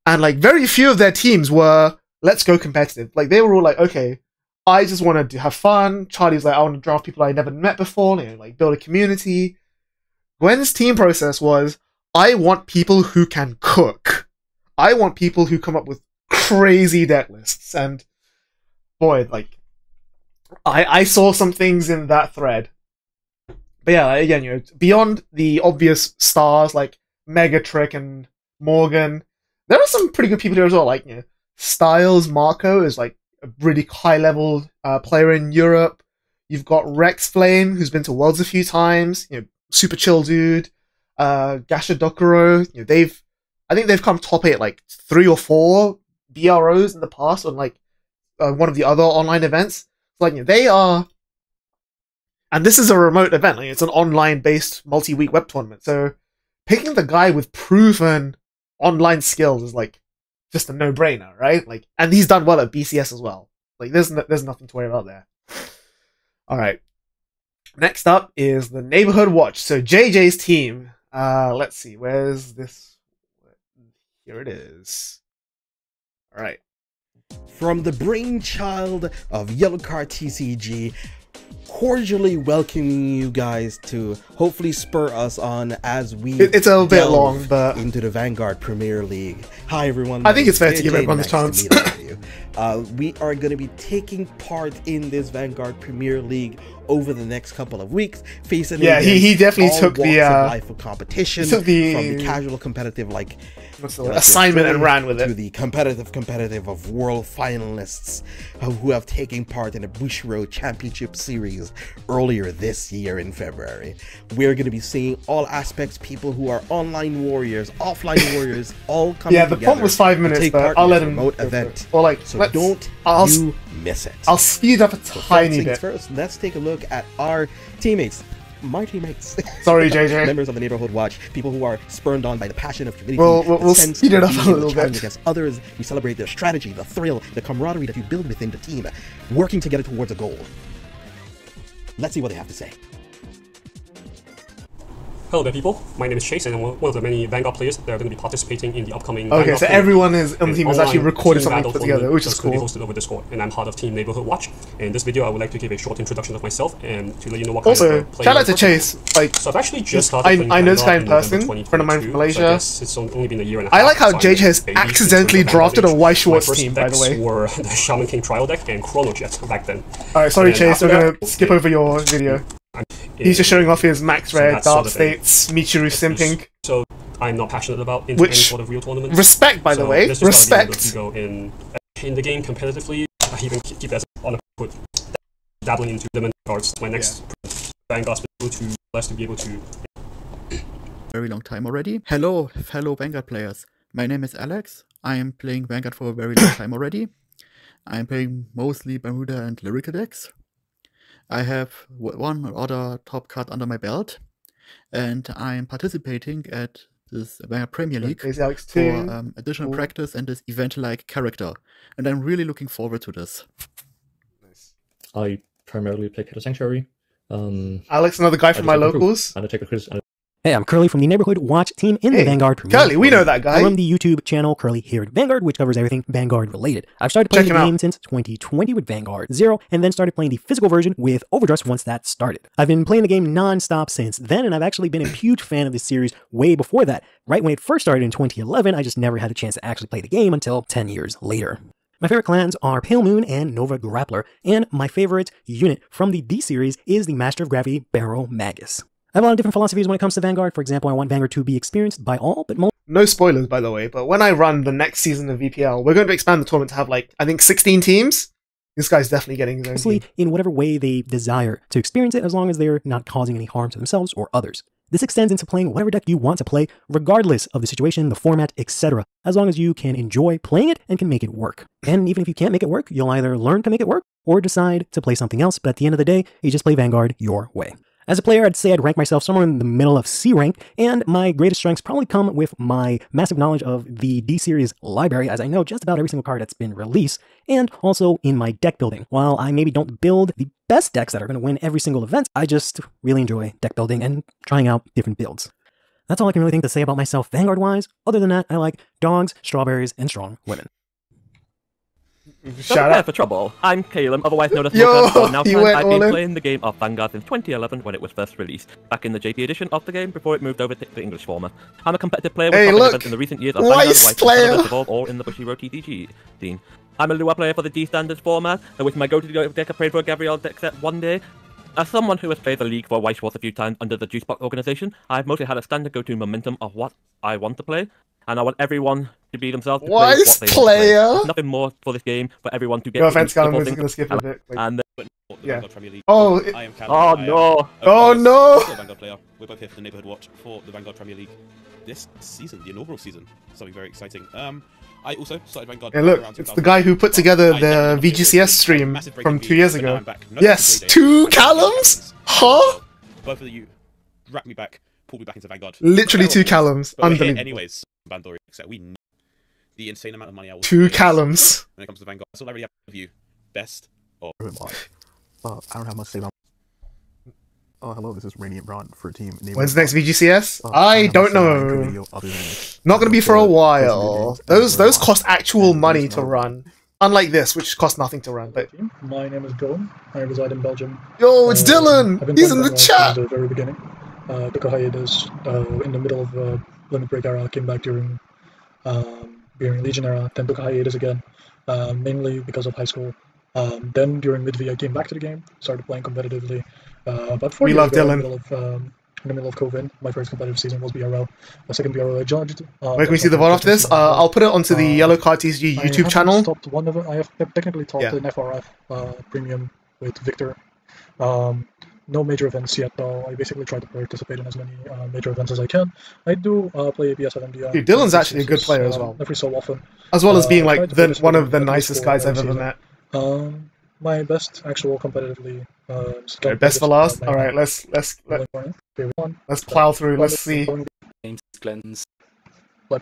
And like very few of their teams were, let's go competitive. Like they were all like, okay, I just want to have fun. Charlie's like, I want to draft people I never met before, you know, like build a community. Gwen's team process was, I want people who can cook. I want people who come up with crazy deck lists. And boy, like, I saw some things in that thread. But yeah, again, you know, beyond the obvious stars like Megatrick and Morgan, there are some pretty good people here as well. Like, you know, Styles Marco is like a really high-level player in Europe. You've got Rex Flame, who's been to Worlds a few times. You know, super chill dude. Gasha Dokuro. You know, I think they've come top 8 like 3 or 4 BROs in the past on like one of the other online events. So, like, you know, they are, and this is a remote event. Like, it's an online-based multi-week web tournament. So picking the guy with proven online skills is like just a no-brainer, right? Like, and he's done well at BCS as well. Like, there's nothing to worry about there. All right. Next up is the Neighborhood Watch. So JJ's team. Let's see. Where's this? Here it is. All right. From the brainchild of Yellowcard TCG, cordially welcoming you guys to hopefully spur us on as we it's a bit long, but into the Vanguard Premier League. Hi everyone. I think it's fair to give everyone the chance. We are going to be taking part in this Vanguard Premier League over the next couple of weeks, facing he definitely took the life of competition, from the casual competitive like assignment and ran with it to the competitive of world finalists who have taken part in the Bushiroad Championship Series earlier this year in February. We're going to be seeing all aspects, people who are online warriors, offline warriors, all coming together. The prompt was 5 minutes, but I'll let him remote event. Or like, so don't you miss it. I'll speed up a tiny bit. First, let's take a look at our teammates. My teammates. Sorry, JJ. Members of the Neighborhood Watch, people who are spurned on by the passion of community. We'll speed it up a little bit. Against others, we celebrate their strategy, the thrill, the camaraderie that you build within the team, working together towards a goal. Let's see what they have to say. Hello there, people. My name is Chase, and I'm one of the many Vanguard players that are going to be participating in the upcoming. Okay, Vanguard so everyone is on the team has actually recorded something put together, which is cool. Going to be hosted over Discord, and I'm part of Team Neighborhood Watch. In this video, I would like to give a short introduction of myself and to let you know what kind of player. Shout out to Chase. Like, so I've actually just started. I know this guy in person, friend of mine from Malaysia. So it's only been a year and a half. I like how JJ has accidentally drafted a Y Schwartz team, by the way. Were the Shaman King trial deck and Chrono Jet back then. Alright, sorry, Chase. We're gonna skip over your video. He's just showing off his max rare, dark states, Michiru simping. So I'm not passionate about into any sort of real tournament. Respect, by the way. Respect. in the game competitively. I even keep that on a put dabbling into element cards. My next Vanguard to be able to. Very long time already. Hello, fellow Vanguard players. My name is Alex. I am playing Vanguard for a very long time already. I am playing mostly Bermuda and Lyrical decks. I have one other top card under my belt, and I am participating at this Vanguard Premier League for additional practice and this event-like character, and I'm really looking forward to this. I primarily play Cato Sanctuary. Alex, another guy from my locals. Hey, I'm Curly from the Neighborhood Watch team in the Vanguard Premier Curly, we know that guy. I run the YouTube channel Curly here at Vanguard, which covers everything Vanguard related. I've started playing the game since 2020 with Vanguard 0, and then started playing the physical version with Overdress once that started. I've been playing the game non-stop since then, and I've actually been a huge fan of this series way before that. Right when it first started in 2011, I just never had a chance to actually play the game until 10 years later. My favorite clans are Pale Moon and Nova Grappler, and my favorite unit from the D series is the Master of Gravity Barrow Magus. I have a lot of different philosophies when it comes to Vanguard. For example, I want Vanguard to be experienced by all, but most... No spoilers, by the way, but when I run the next season of VPL, we're going to expand the tournament to have, like, I think 16 teams. This guy's definitely getting his own mostly team. In whatever way they desire to experience it, as long as they're not causing any harm to themselves or others. This extends into playing whatever deck you want to play, regardless of the situation, the format, etc., as long as you can enjoy playing it and can make it work. And even if you can't make it work, you'll either learn to make it work or decide to play something else, but at the end of the day, you just play Vanguard your way. As a player, I'd say I'd rank myself somewhere in the middle of C rank, and my greatest strengths probably come with my massive knowledge of the D-Series library, as I know just about every single card that's been released, and also in my deck building. While I maybe don't build the best decks that are going to win every single event, I just really enjoy deck building and trying out different builds. That's all I can really think to say about myself Vanguard-wise. Other than that, I like dogs, strawberries, and strong women. Shout out for trouble. I'm Caleb, otherwise known as Yo, Smoker. Now he went I've all been in. playing the game of Vanguard since 2011 when it was first released, back in the JP edition of the game before it moved over to the English format. I'm a competitive player with topic events in the recent years of Vanguard, Evolve, or in the Bushiroad TCG scene. I'm a Lua player for the D standards format, with my go-to deck I prayed for a Gabrielle deck set one day. As someone who has played the league for White Wars a few times under the Juicebox organization, I've mostly had a standard go-to momentum of what I want to play, and I want everyone to be themselves to play what they want to play. There's nothing more for this game for everyone to get. No offense, Callum, we're just gonna skip a bit. Like, and yeah. Oh, I am Callum. no! Oh no! I'm a Vanguard player. We're both here for the Neighborhood Watch for the Vanguard Premier League this season, the inaugural season. Something very exciting. I also started Vanguard. Yeah, look, it's the guy who put together the VGCS stream from 2 years ago. Yes, 2 Callums? Huh? Both of you wrapped me back, pulled me back into Vanguard. Literally 2 Callums. Unbelievable. Anyways, Bandori, we know the insane amount of money I will 2 Callums. when it comes to Vanguard. That's all I really have of you. Best or I don't have much to say about. Oh, hello, this is Radiant Braun for Team Neighborhood. When's the next VGCS? I don't know. Not gonna be for a while. Those cost actual money to run. Unlike this, which costs nothing to run. But my name is Dylan. I reside in Belgium. Yo, it's Dylan! He's in the chat! From the very beginning. Took a hiatus in the middle of Limit Break era, came back during Legion era, then took a hiatus again, mainly because of high school. Then during mid-V I came back to the game, started playing competitively. About 4 years ago, in the middle of COVID, my first competitive season was BRL. My second BRL I judged. Where can we see the VOD of this? I'll put it onto the Yellow Card TCG YouTube channel. One of them. I have technically topped an FRF premium with Victor. No major events yet, though. I basically try to participate in as many major events as I can. I do play ABS at MDI. Dude, Dylan's actually a good player as well. Every so often. As well as being like one of the nicest guys I've ever met. My best actual competitively. Best for last. All right, let's plow through. Let's see. James Glenn's. What?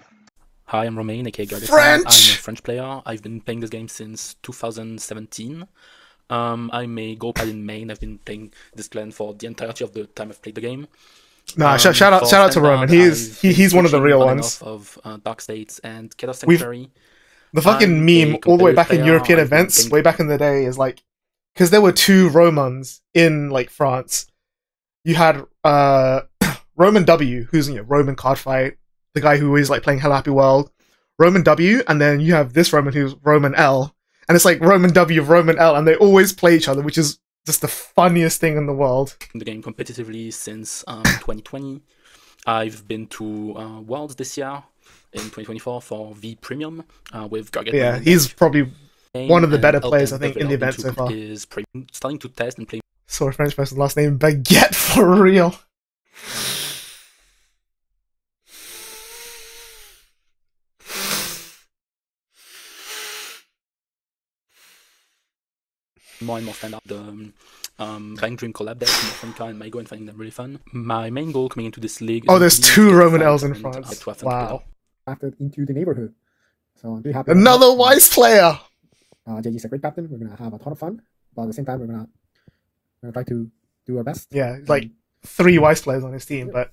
Hi, I'm Romain, aka Gardesan. French. I'm a French player. I've been playing this game since 2017. I'm a Go Paladin main. I've been playing this clan for the entirety of the time I've played the game. Nah, shout out to Roman. He's one of the real ones. Of Dark States and Chaos Sanctuary. The fucking meme all the way back in European events, way back in the day, is like, because there were 2 Romans in like France. You had Roman W, who's Roman card fight, the guy who is like playing Hello Happy World, Roman W, and then you have this Roman who's Roman L, and it's like Roman W, Roman L, and they always play each other, which is just the funniest thing in the world. The game competitively since 2020. I've been to Worlds this year, in 2024 for V Premium with Garget. Yeah, he's probably one of the better players, I think, in the event so far. Is starting to test and play. Saw a French person's last name, Baguette, for real. More and more stand up the Bank Dream collab decks, Morphinka and Mygo, and finding them really fun. My main goal coming into this league. Oh, there's 2 Roman L's in France. Wow. After into the neighborhood. So I'm really happy. Another wise player. JG is a great captain. We're gonna have a ton of fun, but at the same time, we're gonna try to do our best. Yeah, like 3 wise players on his team, but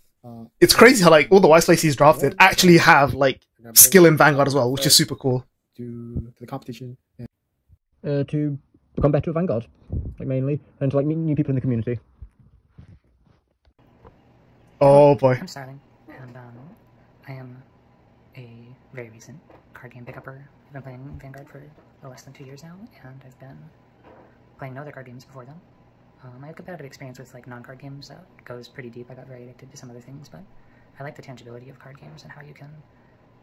it's crazy how like all the wise players he's drafted actually have like skill in Vanguard as well, which is super cool. To the competition. To become better at Vanguard, like mainly, and to like meet new people in the community. Oh boy. I'm starting, and I am a very recent card game pick-upper. I've been playing Vanguard for less than 2 years now, and I've been playing no other card games before then. I have competitive experience with like non-card games that goes pretty deep. I got very addicted to some other things, but I like the tangibility of card games and how you can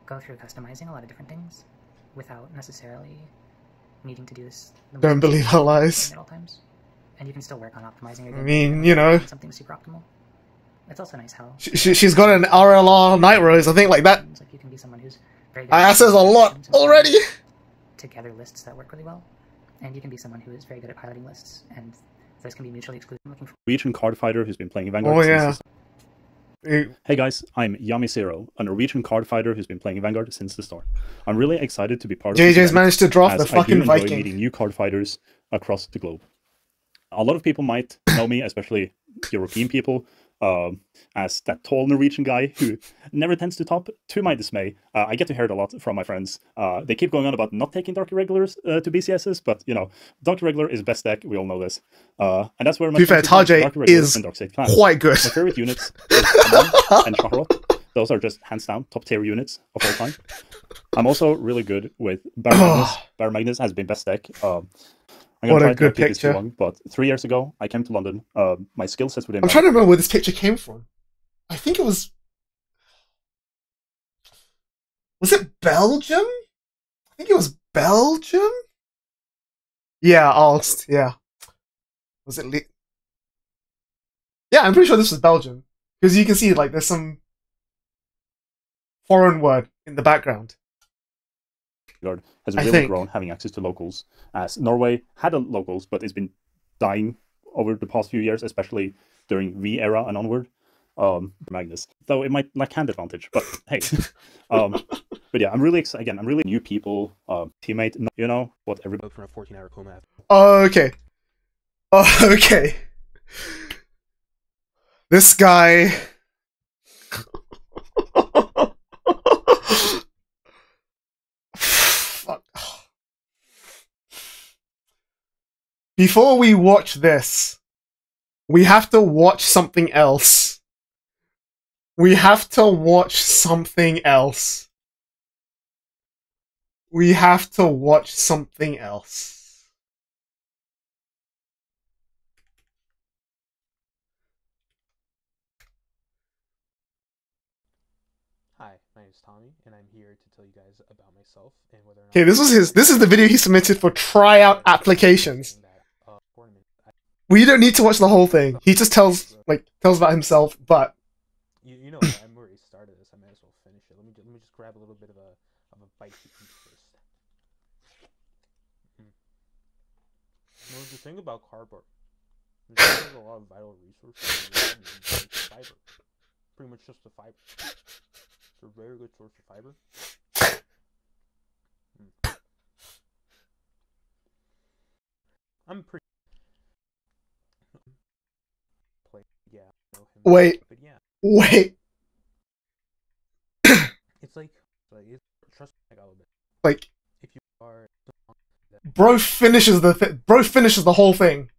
go through customizing a lot of different things without necessarily needing to do this. Don't believe her lies. At all times, and you can still work on optimizing your game. I mean, you know, something super optimal. It's also nice how she's got an RLR Night Rose. I think like that. Like you can be someone who's very good That says a lot already. Together lists that work really well, and you can be someone who is very good at piloting lists, and those can be mutually exclusive. Looking for Norwegian card fighter who's been playing Vanguard. Oh yeah. Hey guys, I'm Yami0, a Norwegian card fighter who's been playing Vanguard since the start. I'm really excited to be part of this JJ's event, managed to draft the as fucking I do enjoy Viking. meeting new card fighters across the globe. A lot of people might know me, especially European people, as that tall Norwegian guy who never tends to top. To my dismay, I get to hear it a lot from my friends. They keep going on about not taking Dark Irregulars to BCSs, but you know, Dark Irregular is best deck. We all know this, and that's where my To be fair, Tajay is quite good. My favorite units is Amon and Shaharot. Those are just hands down top tier units of all time. I'm also really good with Baron Magnus. Baron Magnus has been best deck. I'm What gonna a try good to keep this too picture. long, but 3 years ago, I came to London. My skill sets within. I'm trying to remember where this picture came from. I think it was. Was it Belgium? I think it was Belgium. Yeah, Alst. Yeah. Was it? Yeah, I'm pretty sure this was Belgium because you can see like there's some foreign word in the background. Has I really think. grown having access to locals, as Norway had a locals, but it's been dying over the past few years, especially during V era and onward. Magnus, though it might lack hand advantage, but hey, but yeah, I'm really excited. Again, I'm really new people, teammate. You know what? Everybody for a 14-hour coma. Oh, okay. Oh, okay. This guy. Fuck. Before we watch this, we have to watch something else. We have to watch something else. We have to watch something else. Hi, my name is Tommy, and I'm here to tell you guys about myself and whether or not. Okay, this is the video he submitted for tryout applications. We don't need to watch the whole thing. He just tells about himself, but You know, I'm already started this. I might as well finish it. Let me just grab a little bit of a bite to eat first. Well, the thing about cardboard is that there's a lot of vital resources in fiber. Pretty much just the fiber. It's a very good source of fiber. I'm pretty. Yeah. I know him, wait. but yeah. Wait. It's like trust me, a little bit. Like, if you are, bro finishes the whole thing.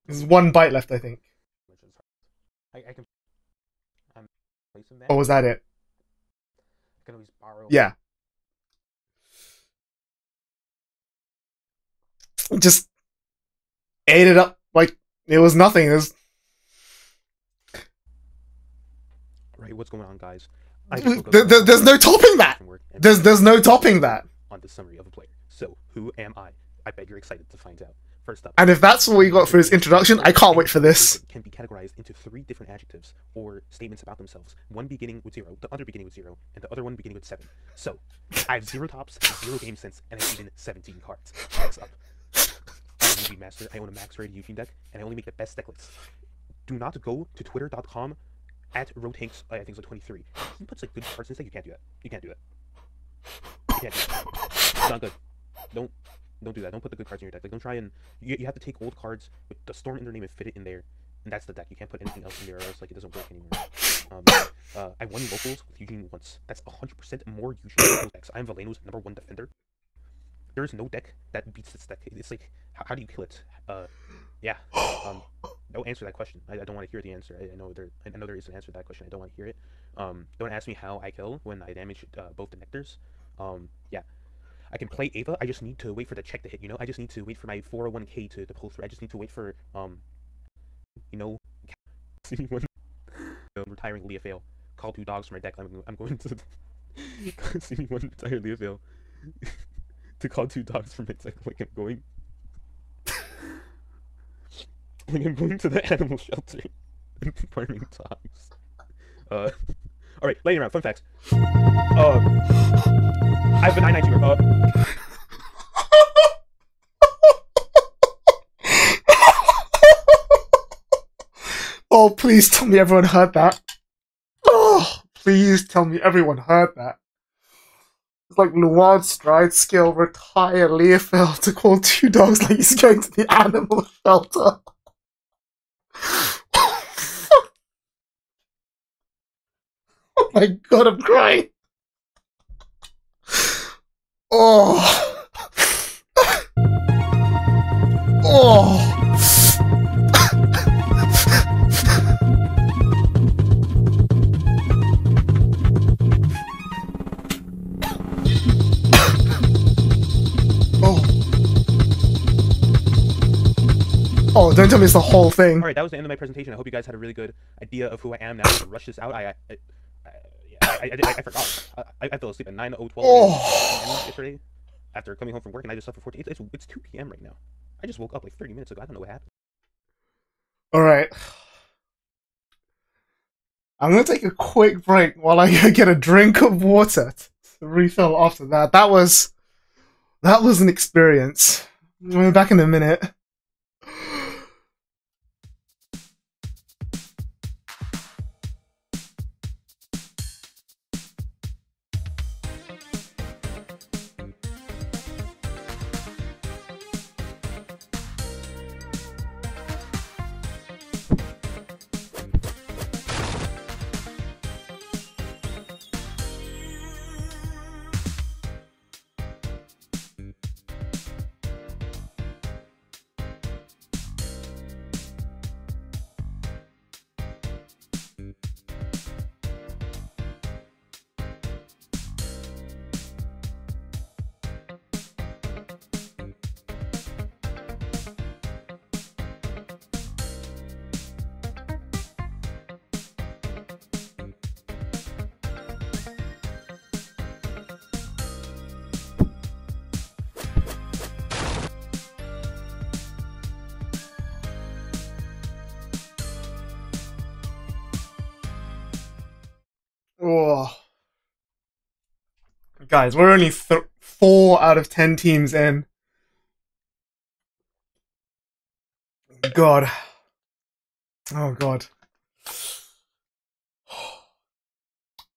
There's one bite left, I think. I can. I'm placing that. Or was that it? I can always borrow. Yeah. Just ate it up like it was nothing. It was. Alright, what's going on, guys? There's no topping that. There's no topping that. On the summary of a player. So, who am I? I bet you're excited to find out. First up, and if that's what we got for his introduction, I can't wait for this. Can be categorized into 3 different adjectives or statements about themselves. One beginning with 0, the other beginning with 0, and the other one beginning with 7. So, I have 0 tops, 0 game sense, and I've even 17 cards. Next up, I'm a movie master. I own a max-rated Eugene deck, and I only make the best deck lists. Do not go to twitter.com at Rotanks, I think it's 23. He puts like good cards in his deck. You can't do that. You can't do that. You can't do that. It's not good. Don't do that. Don't put the good cards in your deck. Like, don't try and... You have to take old cards with the Storm in their name and fit it in there. And that's the deck. You can't put anything else in there or else, like, it doesn't work anymore. I won locals with Eugene once. That's 100% more Eugene locals decks. I'm Valeno's #1 defender. There is no deck that beats this deck. It's like, how do you kill it? Yeah. Don't answer that question. I don't want to hear the answer. I know there is an answer to that question. I don't want to hear it. Don't ask me how I kill when I damage both the nectars. Yeah. I can play Ava. I just need to wait for the check to hit, you know? I just need to wait for my 401k to pull through. I just need to wait for, you know, retiring Leah Fail. Call 2 dogs from my deck. I'm going to see me one retire Leah Fail. To call 2 dogs from my deck like I'm going to the animal shelter and farming dogs. Alright, lightning round, fun facts. I have a 992. Oh, please tell me everyone heard that. Oh, please tell me everyone heard that. It's like Luan stride skill, retire Leofel to call 2 dogs like he's going to the animal shelter. Oh my god, I'm crying. Oh. Oh. Oh, don't tell me it's the whole thing. Alright, that was the end of my presentation. I hope you guys had a really good idea of who I am. Now I'm gonna rush this out. I forgot. I fell asleep at 9:12 yesterday after coming home from work, and I just slept for 14. It's 2 p.m. right now. I just woke up like 30 minutes ago. I don't know what happened. Alright. I'm gonna take a quick break while I get a drink of water to refill after that. That was an experience. We'll be back in a minute. Oh. Guys, we're only 4 out of 10 teams in. God. Oh, God.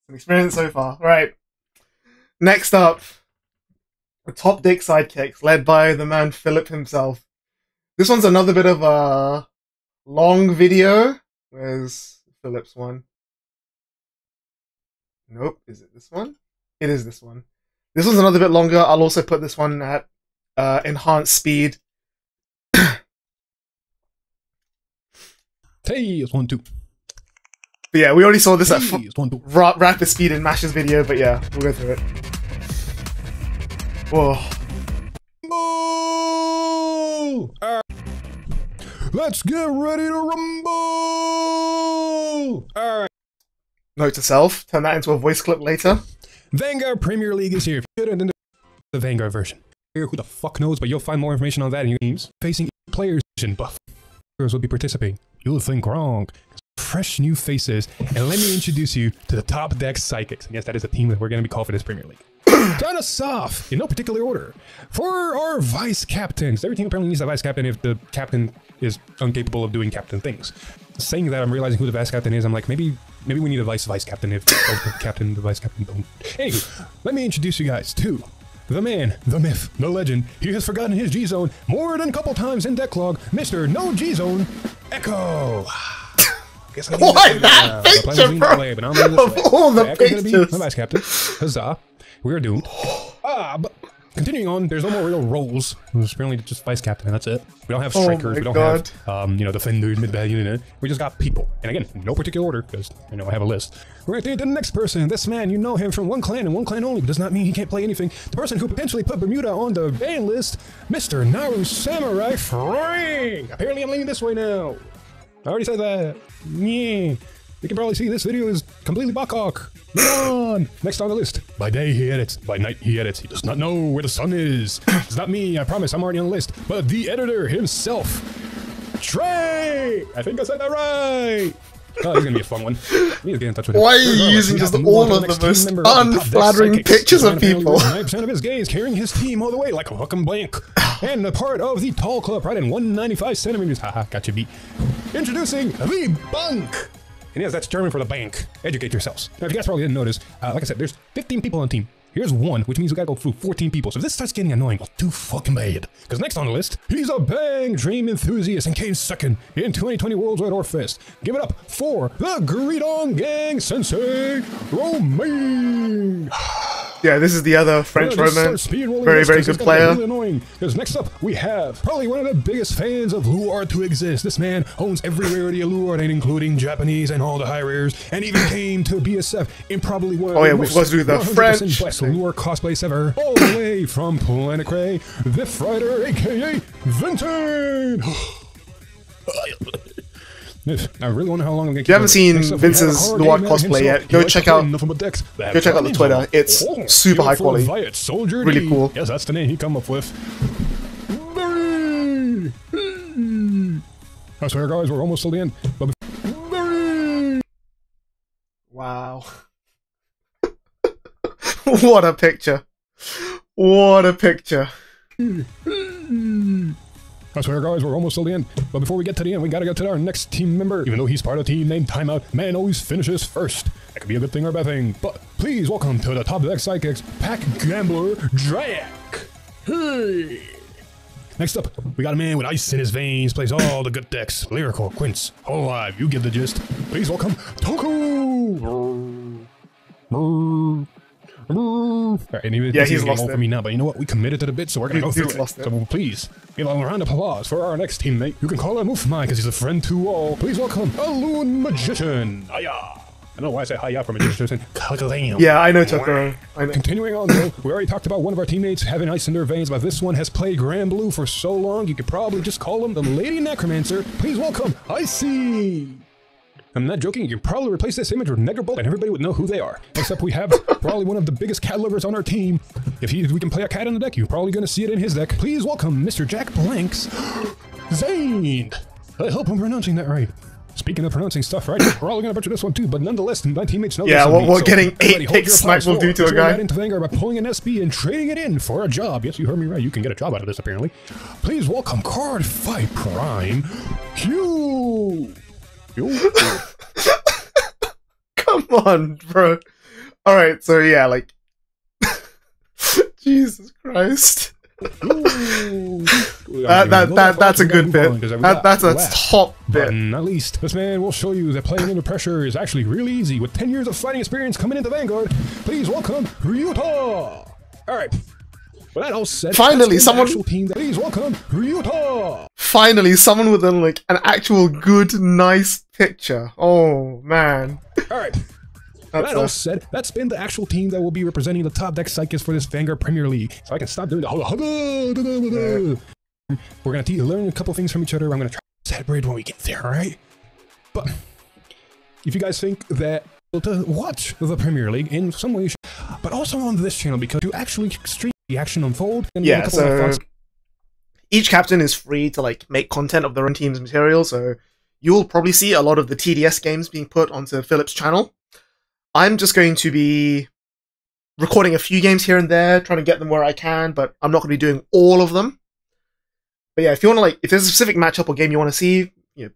An experience so far. Right. Next up, the top dick sidekicks, led by the man Philip himself. This one's another bit of a long video. Where's Philip's one? Nope. Is it this one? It is this one. This one's another bit longer. I'll also put this one at enhanced speed. Hey, it's 1-2. But yeah, we already saw this at it's 1-2. rapid speed in Mash's video, but yeah, we'll go through it. Whoa. Let's get ready to rumble! Alright. Note to self, turn that into a voice clip later. Vanguard Premier League is here. If you didn't the Vanguard version. Who the fuck knows, but you'll find more information on that in your games. Facing players and buff will be participating. You'll think wrong. Fresh new faces, and let me introduce you to the Top Deck Psychics. And yes, that is a team that we're going to be called for this Premier League. Start us off, in no particular order, for our vice captains. Every team apparently needs a vice captain if the captain is incapable of doing captain things. Saying that, I'm realizing who the vice captain is. I'm like, maybe we need a vice captain if both the captain and the vice captain don't. Anywho, let me introduce you guys to the man, the myth, the legend. He has forgotten his G-Zone more than a couple times in Decklog, Mr. No G-Zone, Echo. Why that picture, bro? Of all the pictures. The vice captain. Huzzah. We're doomed. But continuing on, there's no more real roles. It's apparently just vice captain, and that's it. We don't have strikers. We don't have, defenders, mid-value. We just got people. And again, no particular order, because, I have a list. We're going to the next person. This man, you know him from one clan and one clan only, but does not mean he can't play anything. The person who potentially put Bermuda on the ban list, Mr. Naru Samurai Frank. Apparently I'm leaning this way now. I already said that. Yeah. You can probably see this video is completely Bakok. Move on. Next on the list. By day he edits. By night he edits. He does not know where the sun is. It's not me. I promise I'm already on the list. But the editor himself. Trey. I think I said that right. Oh, this is gonna be a fun one. We need to get in touch with him. Why are you using just all of the most unflattering pictures of people? 9% of his gays carrying his team all the way like a fucking blank. And a part of the tall club right in 195 centimeters. Haha, got you beat. Introducing the Bunk. And yes, that's German for the bank. Educate yourselves. Now, if you guys probably didn't notice, like I said, there's 15 people on the team. Here's one, which means we gotta go through 14 people. So if this starts getting annoying, well, too fucking bad. Because next on the list, he's a bang dream enthusiast and came second in 2020 World's Wide Orfest. Give it up for the Greedon Gang Sensei, Romain. Yeah, this is the other French romance. Very, very good player. Really annoying. Because next up, we have probably one of the biggest fans of Luard to exist. This man owns every rarity of Luard, and including Japanese and all the high rares, and even came to BSF in probably one of the most let's do the French best Luard cosplays ever. All the way from Planet Cray, the Fighter, aka Vincent. I really wonder how long I'm gonna keep. If you haven't seen Vince's Luard cosplay yet, go check out the Twitter. It's super high quality. Really cool. Yes, that's the name he come up with. I swear, guys, we're almost to the end. Wow. What a picture. What a picture. I swear, guys, we're almost till the end. But before we get to the end, we gotta get to our next team member. Even though he's part of the team named Timeout, man always finishes first. That could be a good thing or a bad thing. But please welcome to the Top Deck Sidekicks, Pack Gambler Drac. Hey. Next up, we got a man with ice in his veins, plays all the good decks. Lyrical, Quince, Whole Live, you get the gist. Please welcome Toku. Alright, yeah, he's lost for me now, but you know what? We committed to the bit, so we're gonna go through it. So please, give a round of applause for our next teammate. You can call him Ufmai because he's a friend to all. Please welcome Alun Magician. Hiya! I don't know why I say hiya for Magician. Yeah, I know Tokoro. Continuing on though, we already talked about one of our teammates having ice in their veins, but this one has played Grand Blue for so long, you could probably just call him the Lady Necromancer. Please welcome Icy! I'm not joking, you can probably replace this image with Negerbolt and everybody would know who they are. Next up we have probably one of the biggest cat lovers on our team. If we can play a cat on the deck, you're probably going to see it in his deck. Please welcome Mr. Jack Blanks, Zane! I hope I'm pronouncing that right. Speaking of pronouncing stuff right, we're all going to butcher this one too, but nonetheless, my teammates know yeah, this. Yeah, what getting 8 picks snipe will do to a guy. Get into Vanguard by pulling an SB and trading it in for a job. Yes, you heard me right, you can get a job out of this apparently. Please welcome Card Fight Prime, Hugh! Come on, bro. Alright, so yeah, like... Jesus Christ. That's a good bit. That's a top bit. At least, this man will show you that playing under pressure is actually really easy. With 10 years of fighting experience coming into Vanguard, please welcome Ryuta! Alright. Well, that all said, finally, someone. Please welcome Ryuta. Finally, someone with an actual good, nice picture. Oh man! All right. That all said, that's been the actual team that will be representing the Top Deck Psychics for this Vanguard Premier League. So I can stop doing the We're gonna learn a couple things from each other. I'm gonna try to celebrate when we get there. All right. But if you guys think that to watch the Premier League in some way, but also on this channel because to actually stream the action unfold. And yeah, so each captain is free to like make content of their own team's material, so you'll probably see a lot of the TDS games being put onto Philip's channel. I'm just going to be recording a few games here and there, trying to get them where I can, but I'm not going to be doing all of them. But yeah, if you want to like, if there's a specific matchup or game you want to see, you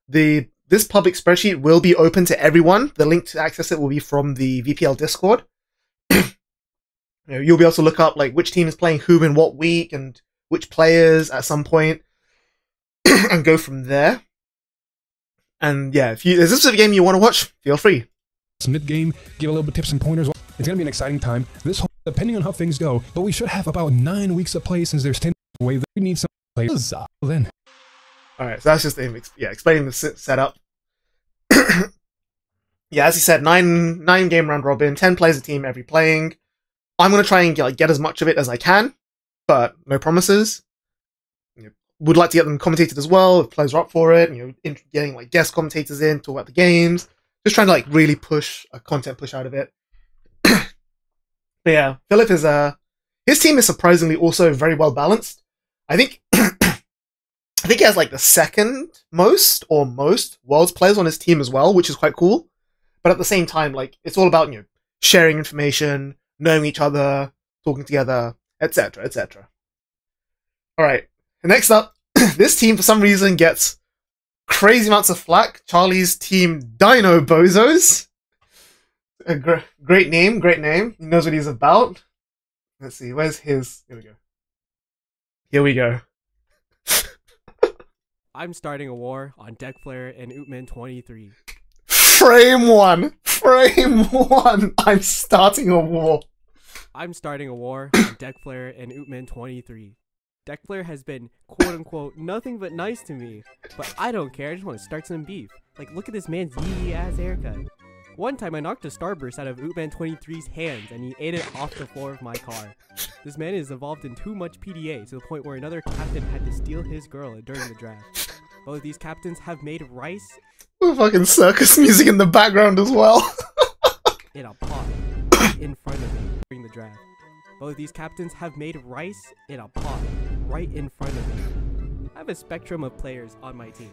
know, this public spreadsheet will be open to everyone. The link to access it will be from the VPL Discord. You know, you'll be able to look up like which team is playing who in what week and which players at some point, and go from there. And yeah, if there's a specific game you want to watch, feel free. Mid game, give a little bit tips and pointers. It's gonna be an exciting time. This whole, depending on how things go, but we should have about 9 weeks of play since there's 10 away. We need some players. Then. Alright, so that's just explaining the setup. Yeah, as he said, 9 game round robin, 10 players a team every playing. I'm gonna try and get as much of it as I can, but no promises. You know, would like to get them commentated as well if players are up for it. You know, getting like guest commentators in, talk about the games. Just trying to like really push a content push out of it. But yeah, Philip is his team is surprisingly also very well balanced. I think I think he has like the second most or most Worlds players on his team as well, which is quite cool. But at the same time, like it's all about, you know, sharing information, knowing each other, talking together, etc., etc. All right, next up, this team for some reason gets crazy amounts of flack. Charlie's team, Dino Bozos. A great name, great name. He knows what he's about. Let's see, where's his? Here we go. Here we go. I'm starting a war on Deck Flare and Ootman 23. Frame one! Frame one! I'm starting a war. I'm starting a war on Deck Flare and Ootman 23. Deck Flare has been, quote-unquote, nothing but nice to me, but I don't care, I just want to start some beef. Like, look at this man's yee-ass haircut. One time I knocked a Starburst out of Ootman 23's hands and he ate it off the floor of my car. This man is involved in too much PDA to the point where another captain had to steal his girl during the draft. Both these captains have made rice... Fucking circus music in the background as well. ...in a pot in front of me during the draft. Both these captains have made rice in a pot right in front of me. I have a spectrum of players on my team.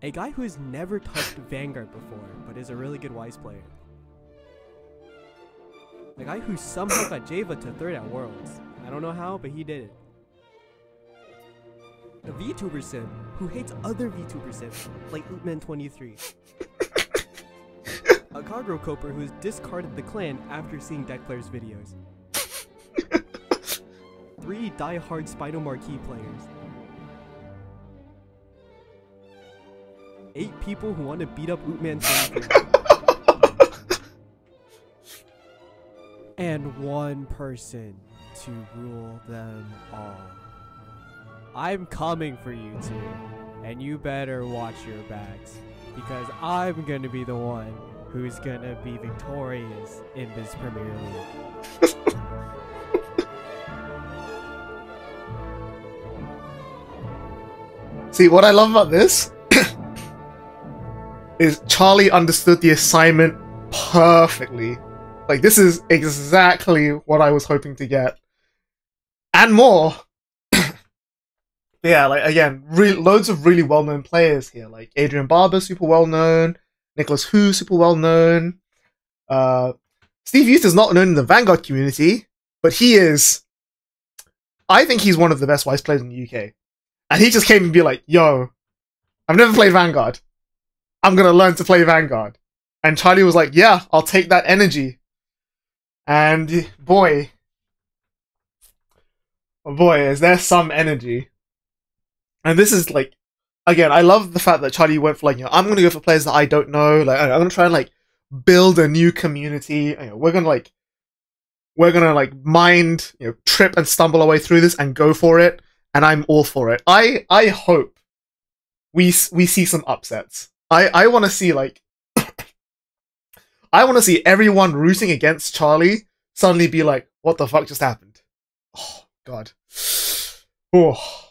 A guy who has never touched Vanguard before, but is a really good Wise player. A guy who somehow got Java to 3rd at Worlds. I don't know how, but he did it. A VTuber sim who hates other VTuber sims, like Ootman23. A cargo coper who has discarded the clan after seeing Deck Flare's videos. 3 die-hard Spino Marquee players. 8 people who want to beat up Ootman23. And 1 person to rule them all. I'm coming for you two, and you better watch your backs, because I'm gonna be the one who's gonna be victorious in this Premier League. See, what I love about this is Charlie understood the assignment perfectly. Like, this is exactly what I was hoping to get. And more. Yeah, like, again, loads of really well-known players here. Like, Adrian Barber, super well-known. Nicholas Hu, super well-known. Steve Youth is not known in the Vanguard community, but he is... I think he's one of the best Wise players in the UK. And he just came and be like, yo, I've never played Vanguard. I'm gonna learn to play Vanguard. And Charlie was like, yeah, I'll take that energy. And boy, oh boy, is there some energy. And this is like, again, I love the fact that Charlie went for like, you know, I'm gonna go for players that I don't know. Like, I'm gonna try and like build a new community. You know, we're gonna like mind, you know, trip and stumble our way through this and go for it. And I'm all for it. I hope we see some upsets. I want to see like I want to see everyone rooting against Charlie suddenly be like, what the fuck just happened? Oh god. Oh.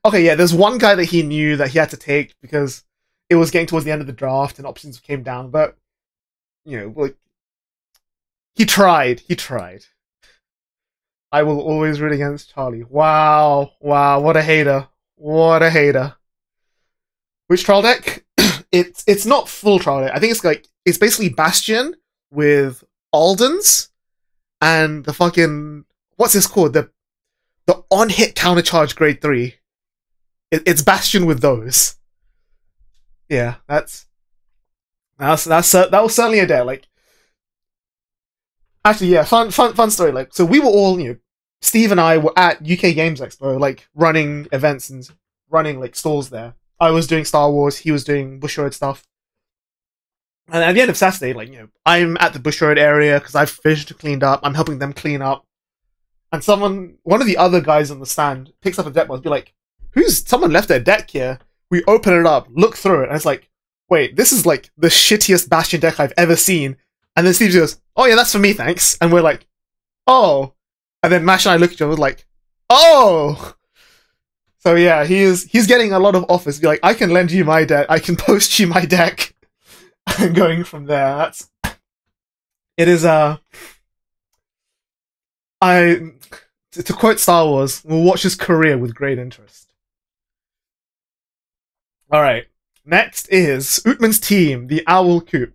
Okay, yeah, there's one guy that he knew that he had to take because it was getting towards the end of the draft and options came down, but like he tried. I will always root against Charlie. Wow, what a hater. What a hater. Which trial deck? It's not full trial deck. I think it's basically Bastion with Aldens and the fucking, what's this called? The on-hit countercharge grade 3. It's Bastion with those. Yeah, that was certainly a deck. Like, actually, yeah, fun story. Like, so we were all, Steve and I were at UK Games Expo, like running events and running like stalls there. I was doing Star Wars, he was doing Bushiroad stuff. And at the end of Saturday, like, I'm at the Bushiroad area because I've finished and cleaned up. I'm helping them clean up. And one of the other guys on the stand picks up a deck box and be like, someone left their deck here. We open it up, look through it, and it's like, wait, this is like the shittiest Bastion deck I've ever seen. And then Steve goes, oh yeah, that's for me, thanks. And we're like, oh. And then Mash and I look at each other like, oh. So yeah, he's getting a lot of offers. Be like, I can lend you my deck, I can post you my deck. And going from there, to quote Star Wars, we'll watch his career with great interest. Alright, next is Utman's team, the Owl Coop.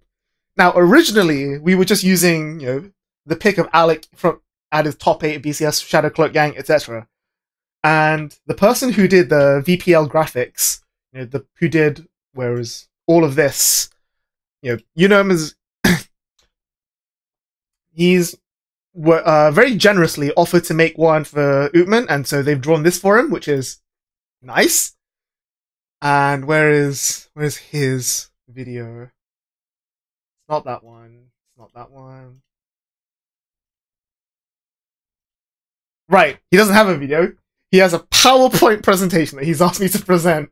Now, originally, we were just using, the pick of Alec at his top 8 BCS, Shadow Cloak Gang, etc. And the person who did the VPL graphics, who did, whereas all of this, you know him as, he's very generously offered to make one for Utman, and so they've drawn this for him, which is nice. And where's his video? It's not that one. It's not that one. Right, he doesn't have a video. He has a PowerPoint presentation that he's asked me to present.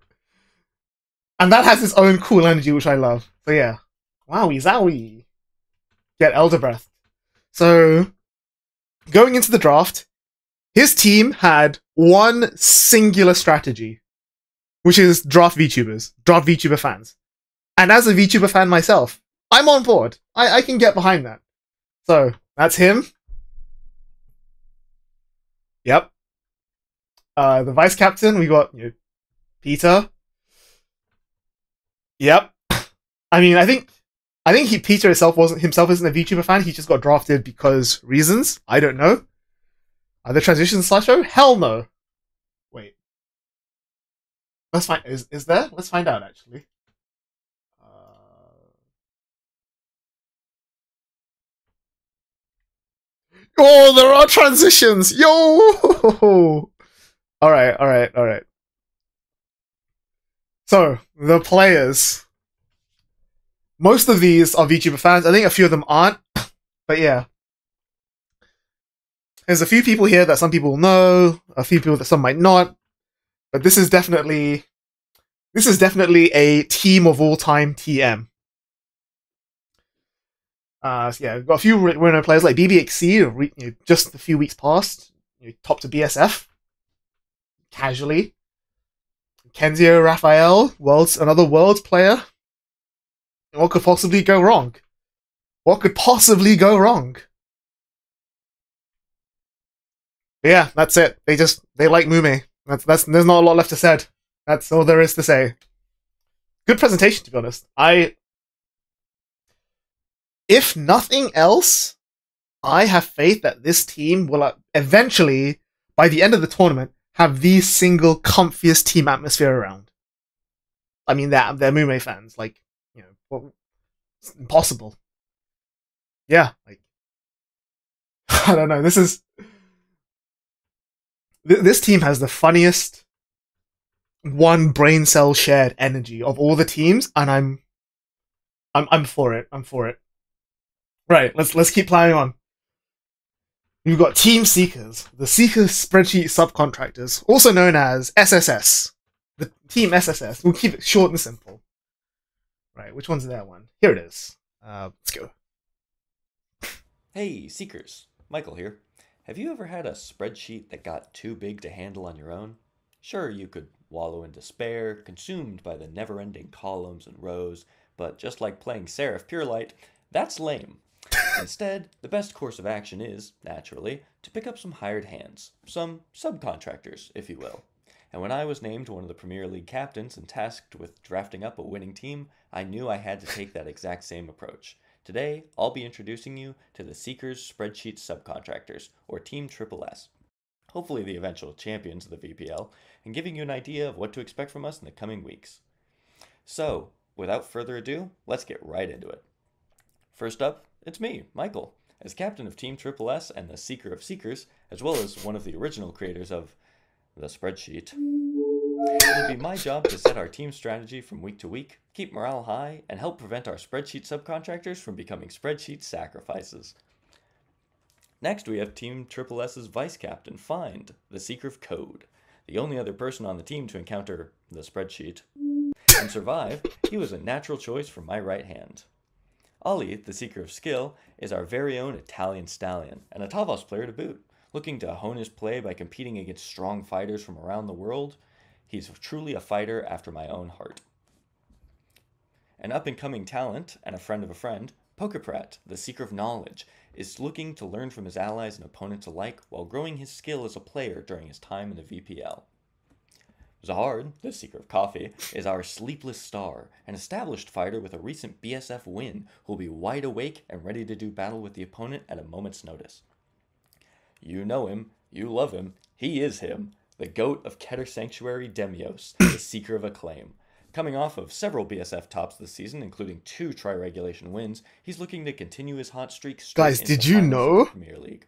And that has its own cool energy, which I love. So yeah. Wowie zowie. Get Elder Breath. So, going into the draft, his team had one singular strategy, which is draft VTubers, draft VTuber fans. And as a VTuber fan myself, I'm on board. I can get behind that. So, that's him. Yep. The vice captain, we got Peter. Yep. I mean, I think Peter himself isn't a VTuber fan. He just got drafted because reasons. I don't know. Are there transitions slideshow? Hell no. Wait. Let's find. Is there? Let's find out actually. Oh, there are transitions. Yo. All right. So the players. Most of these are VTuber fans. I think a few of them aren't. But yeah. There's a few people here that some people know, a few people that some might not. But this is definitely a team of all time TM. So yeah, we've got a few renowned players like BBXC, just a few weeks past, top to BSF. Casually. Kenzio Raphael, another Worlds player. What could possibly go wrong? What could possibly go wrong? But yeah, that's it. They like Mume. There's not a lot left to said. That's all there is to say. Good presentation, to be honest. If nothing else, I have faith that this team will eventually, by the end of the tournament, have the single comfiest team atmosphere around. I mean, they're Mume fans. Like, it's impossible. Yeah, like, I don't know. This team has the funniest one brain cell shared energy of all the teams, and I'm for it. I'm for it. Right, let's keep plowing on. We've got Team Seekers, the Seeker Spreadsheet Subcontractors, also known as SSS. The Team SSS. We'll keep it short and simple. Right, which one's that one? Here it is. Let's go. Hey, Seekers. Michael here. Have you ever had a spreadsheet that got too big to handle on your own? Sure, you could wallow in despair, consumed by the never-ending columns and rows, but just like playing Seraph Purelight, That's lame. Instead, the best course of action is, naturally, to pick up some hired hands, some subcontractors, if you will. And when I was named one of the Premier League captains and tasked with drafting up a winning team, I knew I had to take that exact same approach. Today, I'll be introducing you to the Seekers Spreadsheet Subcontractors, or Team Triple S. Hopefully the eventual champions of the VPL, and giving you an idea of what to expect from us in the coming weeks. So, without further ado, let's get right into it. First up, it's me, Michael, as captain of Team Triple S and the Seeker of Seekers, as well as one of the original creators of the spreadsheet. It'll be my job to set our team strategy from week to week, keep morale high, and help prevent our spreadsheet subcontractors from becoming spreadsheet sacrifices. Next, we have Team Triple S's vice captain, Find, the Seeker of Code, the only other person on the team to encounter the spreadsheet and survive. He was a natural choice for my right hand. Ollie, the Seeker of Skill, is our very own Italian stallion, and a Tavos player to boot, looking to hone his play by competing against strong fighters from around the world. He's truly a fighter after my own heart. An up-and-coming talent, and a friend of a friend, Pokeprat, the Seeker of Knowledge, is looking to learn from his allies and opponents alike while growing his skill as a player during his time in the VPL. Zahard, the Seeker of Coffee, is our sleepless star, an established fighter with a recent BSF win who will be wide awake and ready to do battle with the opponent at a moment's notice. You know him, you love him, he is him, the GOAT of Keter Sanctuary, Demios, the Seeker of Acclaim. Coming off of several BSF tops this season, including 2 tri-regulation wins, he's looking to continue his hot streak straight Guys, into did the you finals know? of the Premier League.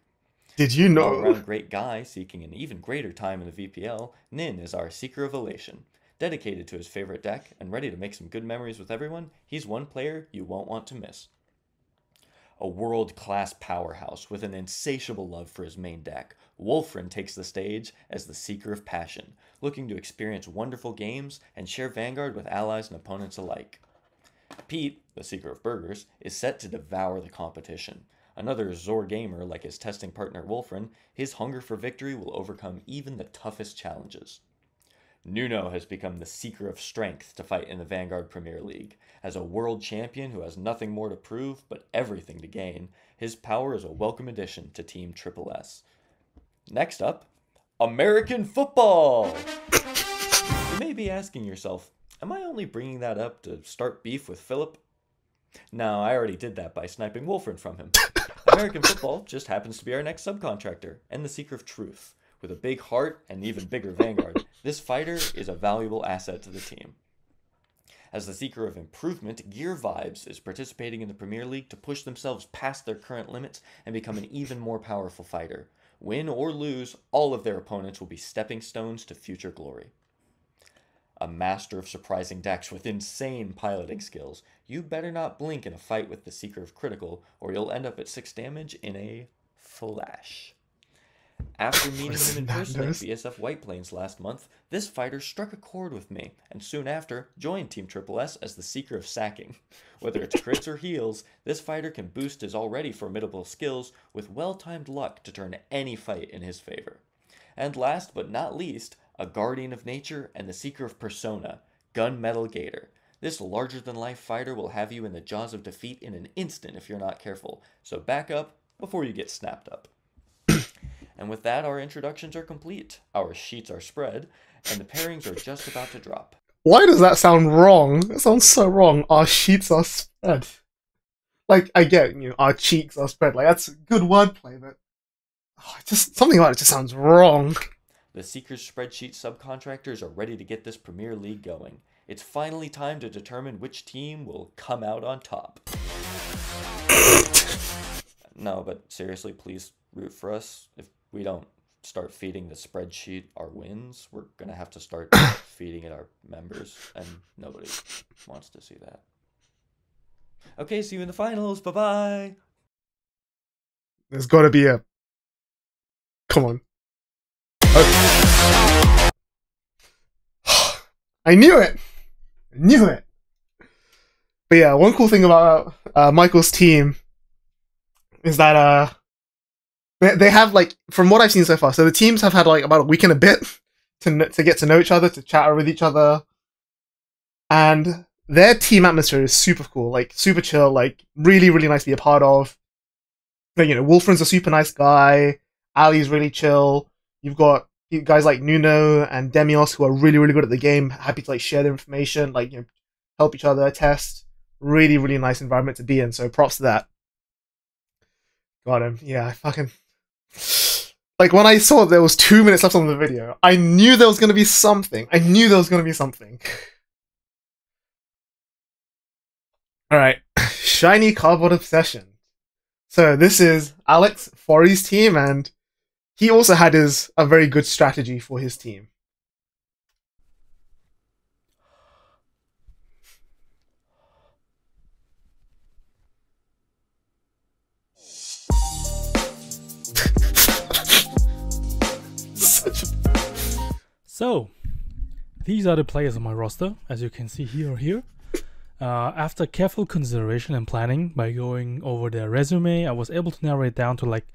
Did you know? All-around great guy seeking an even greater time in the VPL, Nin is our Seeker of Elation. Dedicated to his favorite deck and ready to make some good memories with everyone, he's one player you won't want to miss. A world-class powerhouse with an insatiable love for his main deck, Wolfrin takes the stage as the Seeker of Passion, looking to experience wonderful games and share Vanguard with allies and opponents alike. Pete, the Seeker of Burgers, is set to devour the competition. Another Zor gamer like his testing partner Wolfrin, his hunger for victory will overcome even the toughest challenges. Nuno has become the Seeker of Strength to fight in the Vanguard Premier League. As a world champion who has nothing more to prove but everything to gain, his power is a welcome addition to Team Triple S. Next up, American football! You may be asking yourself, am I only bringing that up to start beef with Philip? No, I already did that by sniping Wolfrin from him. American football just happens to be our next subcontractor, and the Seeker of Truth. With a big heart and even bigger Vanguard, this fighter is a valuable asset to the team. As the Seeker of Improvement, Gear Vibes is participating in the Premier League to push themselves past their current limits and become an even more powerful fighter. Win or lose, all of their opponents will be stepping stones to future glory. A master of surprising decks with insane piloting skills, you better not blink in a fight with the Seeker of Critical, or you'll end up at 6 damage in a flash. After meeting him in person at BSF White Plains last month, this fighter struck a chord with me, and soon after joined Team Triple S as the Seeker of Sacking. Whether it's crits or heals, this fighter can boost his already formidable skills with well-timed luck to turn any fight in his favor. And last but not least, a Guardian of Nature and the Seeker of Persona, Gunmetal Gator. This larger-than-life fighter will have you in the jaws of defeat in an instant if you're not careful, so back up before you get snapped up. And with that, our introductions are complete, our sheets are spread, and the pairings are just about to drop. Why does that sound wrong? That sounds so wrong. Our sheets are spread. Like, I get, our cheeks are spread. Like, that's good wordplay, but just something about it just sounds wrong. The Seekers Spreadsheet subcontractors are ready to get this Premier League going. It's finally time to determine which team will come out on top. No, but seriously, please root for us. If we don't start feeding the spreadsheet our wins, we're going to have to start feeding it our members, and nobody wants to see that. Okay, see you in the finals. Bye-bye. There's got to be a... Come on. Okay. I knew it! I knew it! But yeah, one cool thing about Michael's team is that they have, like, from what I've seen so far, so the teams have had, like, about a week and a bit to get to know each other, to chat with each other. And their team atmosphere is super cool, like super chill, like really, really nice to be a part of. Like, you know, Wolfran's a super nice guy. Ali's really chill. You've got guys like Nuno and Demios who are really, really good at the game, happy to like share their information, like, you know, help each other, test. Really, really nice environment to be in. So props to that. Got him. Yeah, I fucking. Like, when I saw there was 2 minutes left on the video, I knew there was going to be something. Alright. Shiny Cardboard Obsession. So, this is Alex Forey's team, and he also had a very good strategy for his team. So, these are the players on my roster, as you can see here or here. After careful consideration and planning, by going over their resume, I was able to narrow it down to like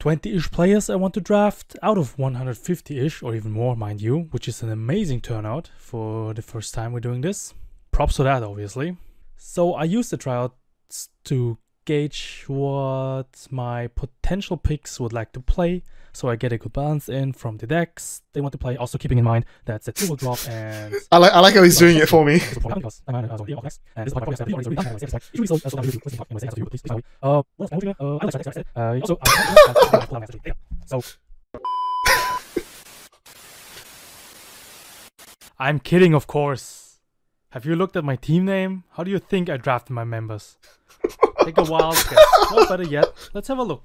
20-ish players I want to draft, out of 150-ish, or even more, mind you, which is an amazing turnout for the first time we're doing this. Props to that, obviously. So I used the tryouts to gauge what my potential picks would like to play, so I get a good balance in from the decks they want to play, also keeping in mind that set 2 will drop and... I like how he's doing it for me. I'm kidding, of course. Have you looked at my team name? How do you think I drafted my members? Take a wild guess. Well, better yet, let's have a look.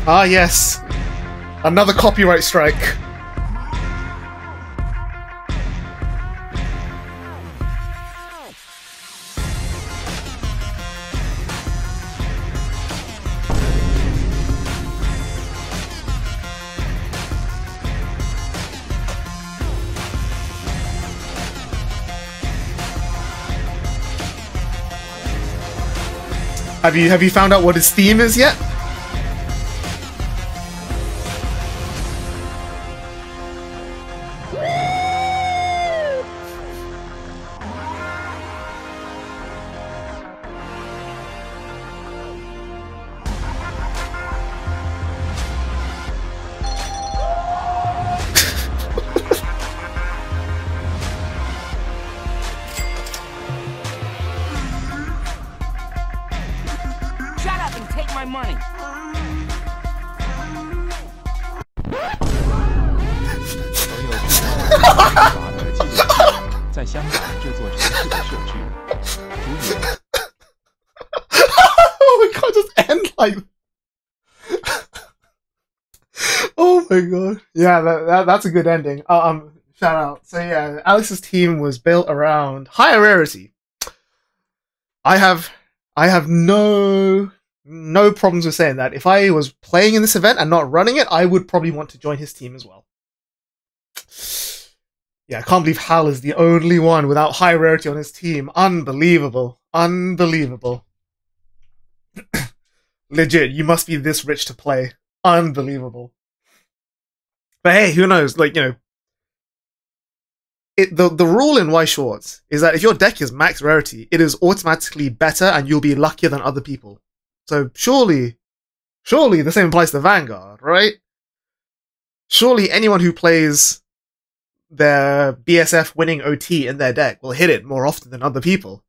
Ah, yes. Another copyright strike. Have you found out what his theme is yet? Oh, we can't just end like. Oh my god! Yeah, that's a good ending. Shout out. So yeah, Alex's team was built around higher rarity. I have no problems with saying that. If I was playing in this event and not running it, I would probably want to join his team as well. Yeah, I can't believe Hal is the only one without high rarity on his team. Unbelievable. Unbelievable. Legit, you must be this rich to play. Unbelievable. But hey, who knows? Like, you know, the rule in Y Shorts is that if your deck is max rarity, it is automatically better and you'll be luckier than other people. So surely the same applies to Vanguard, right? Surely anyone who plays their BSF winning OT in their deck will hit it more often than other people.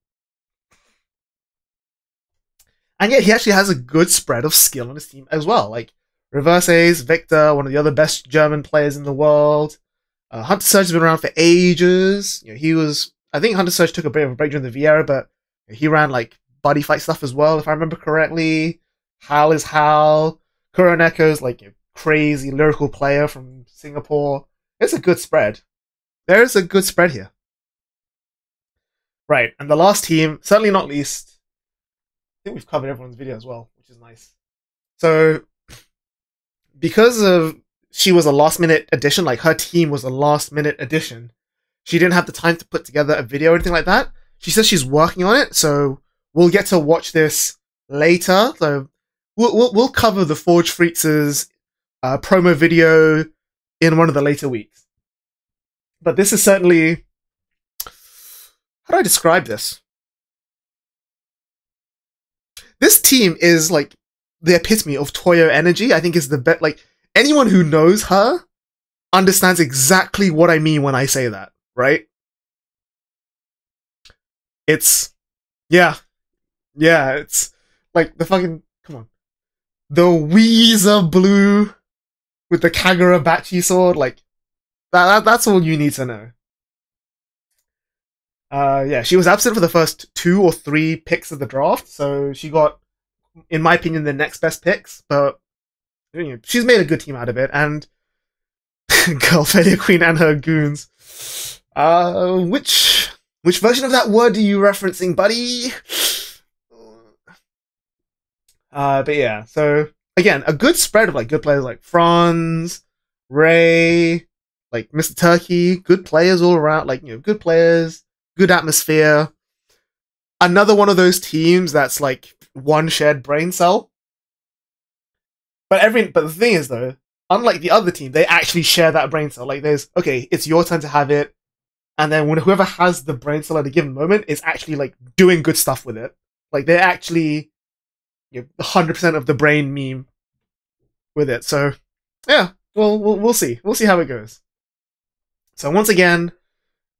And yet he actually has a good spread of skill on his team as well. Like Reverse Ace, Victor, one of the other best German players in the world. Hunter Surge has been around for ages. You know, I think Hunter Surge took a bit of a break during the Vieira, but he ran like buddy fight stuff as well, if I remember correctly. Hal is Hal. Kuroneko's like a crazy lyrical player from Singapore. It's a good spread. There's a good spread here. Right, and the last team, certainly not least, I think we've covered everyone's video as well, which is nice. So, because of she was a last-minute addition, like her team was a last-minute addition, she didn't have the time to put together a video or anything like that. She says she's working on it, so we'll get to watch this later. So we'll cover the Forge Freaks' promo video in one of the later weeks. But this is certainly, how do I describe this? This team is like the epitome of Toyo energy. I think is the best. Like, anyone who knows her understands exactly what I mean when I say that, right? It's, yeah, it's like the fucking, come on. The Weezer blue with the Kagura Bachi sword, like, that's all you need to know. Yeah, she was absent for the first 2 or 3 picks of the draft, so she got, in my opinion, the next best picks, but you know, she's made a good team out of it, and Girl Failure Queen and her goons. Which version of that word are you referencing, buddy? But yeah, so again, a good spread of like good players like Franz, Ray, like Mr. Turkey, good players all around, like, you know, good players, good atmosphere. Another one of those teams that's like one shared brain cell. But the thing is though, unlike the other team, they actually share that brain cell. Like there's, okay, it's your turn to have it, and then when whoever has the brain cell at a given moment is actually like doing good stuff with it. Like they're actually, you know, 100% of the brain meme with it. So yeah, we'll see. We'll see how it goes. So once again,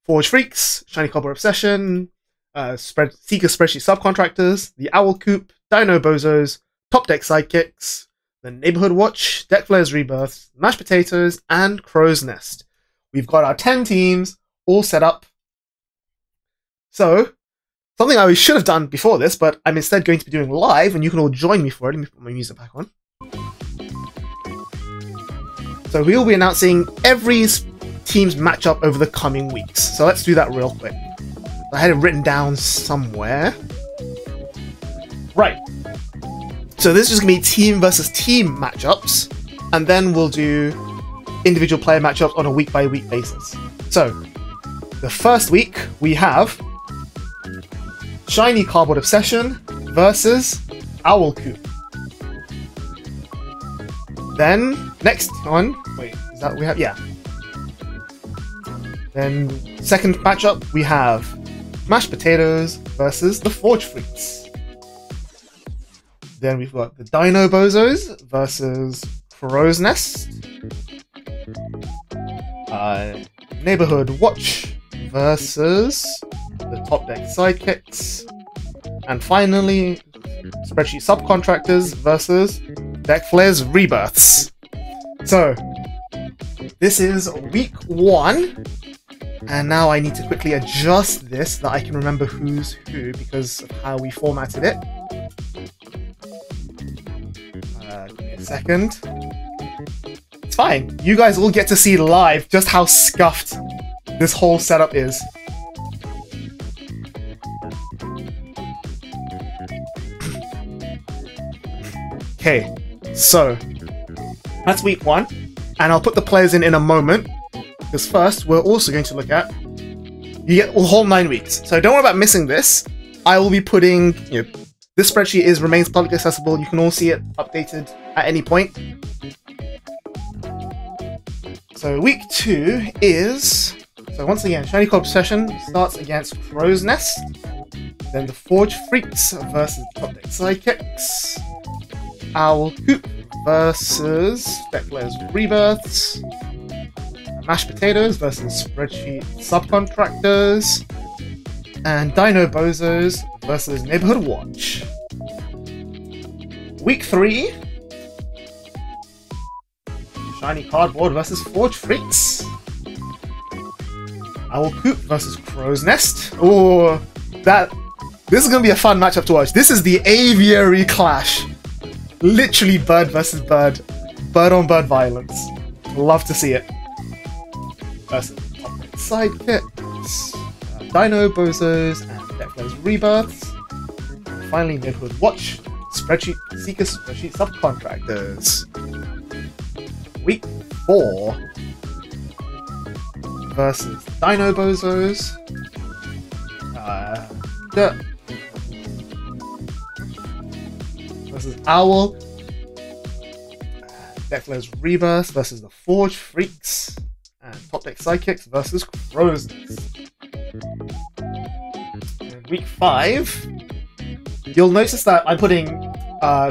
Forge Freaks, Shiny Cobber Obsession, Seeker Spreadsheet Subcontractors, the Owl Coop, Dino Bozos, Top Deck Sidekicks, the Neighborhood Watch, Deck Flares Rebirths, Mashed Potatoes, and Crow's Nest. We've got our 10 teams all set up. So, something I should have done before this, but I'm instead going to be doing live, and you can all join me for it. Let me put my music back on. So we will be announcing every team's matchup over the coming weeks. So let's do that real quick. I had it written down somewhere. Right. So this is going to be team versus team matchups, and then we'll do individual player matchups on a week-by-week basis. So, the first week we have Shiny Cardboard Obsession versus Owl Coop. Then, next one, wait, is that what we have? Yeah. Then, second matchup, we have Mashed Potatoes versus the Forge Freaks. Then we've got the Dino Bozos versus Crow's Nest. Neighborhood Watch versus the Top Deck Sidekicks. And finally, Spreadsheet Subcontractors versus Deck Flares Rebirths. So, this is week 1. And now I need to quickly adjust this so that I can remember who's who because of how we formatted it. Give me a second. It's fine. You guys all get to see live just how scuffed this whole setup is. Okay, so that's week 1, and I'll put the players in a moment. Because first, we're also going to look at, you get the whole 9 weeks. So don't worry about missing this. I will be putting, you know, this spreadsheet remains publicly accessible. You can all see it updated at any point. So week 2 is, so once again, Shiny Cobble Obsession starts against Crow's Nest. Then the Forge Freaks versus Top Deck Sidekicks. Owl Coop versus Deck Flares Rebirths. Mashed Potatoes versus Spreadsheet Subcontractors, and Dino Bozos versus Neighborhood Watch. Week 3, Shiny Cardboard versus Forge Freaks. Owl Coop versus Crow's Nest. Oh, this is gonna be a fun matchup to watch. This is the aviary clash. Literally bird versus bird, bird on bird violence. Love to see it. Versus Top Deck Sidekicks, Dino Bozos, and Deck Flares Rebirths. And finally, Neighborhood Watch, Spreadsheet Seeker Spreadsheet Subcontractors. Week 4 versus Dino Bozos, Owl. Deck Players Rebirth versus the Forge Freaks. And Top Deck Sidekicks versus Crow's Nest. In week 5, you'll notice that I'm putting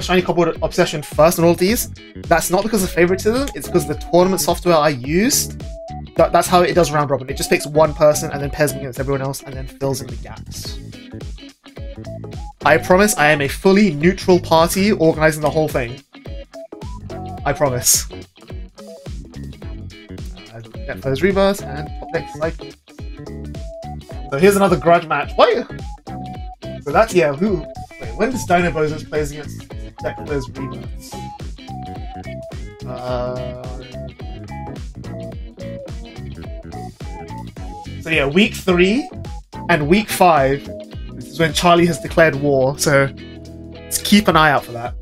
Shiny Cobbled Obsession first on all of these. That's not because of favoritism, it's because the tournament software I used, that's how it does round robin. It just picks one person and then pairs them against everyone else and then fills in the gaps. I promise I am a fully neutral party organizing the whole thing. I promise. Deck Players Rebirth and Top Deck Psychic. So here's another grudge match. Wait! So that's, yeah, who? Wait, when does Dino Bozos plays against Deck Players Rebirth? So yeah, week 3 and week 5. This is when Charlie has declared war, so let's keep an eye out for that.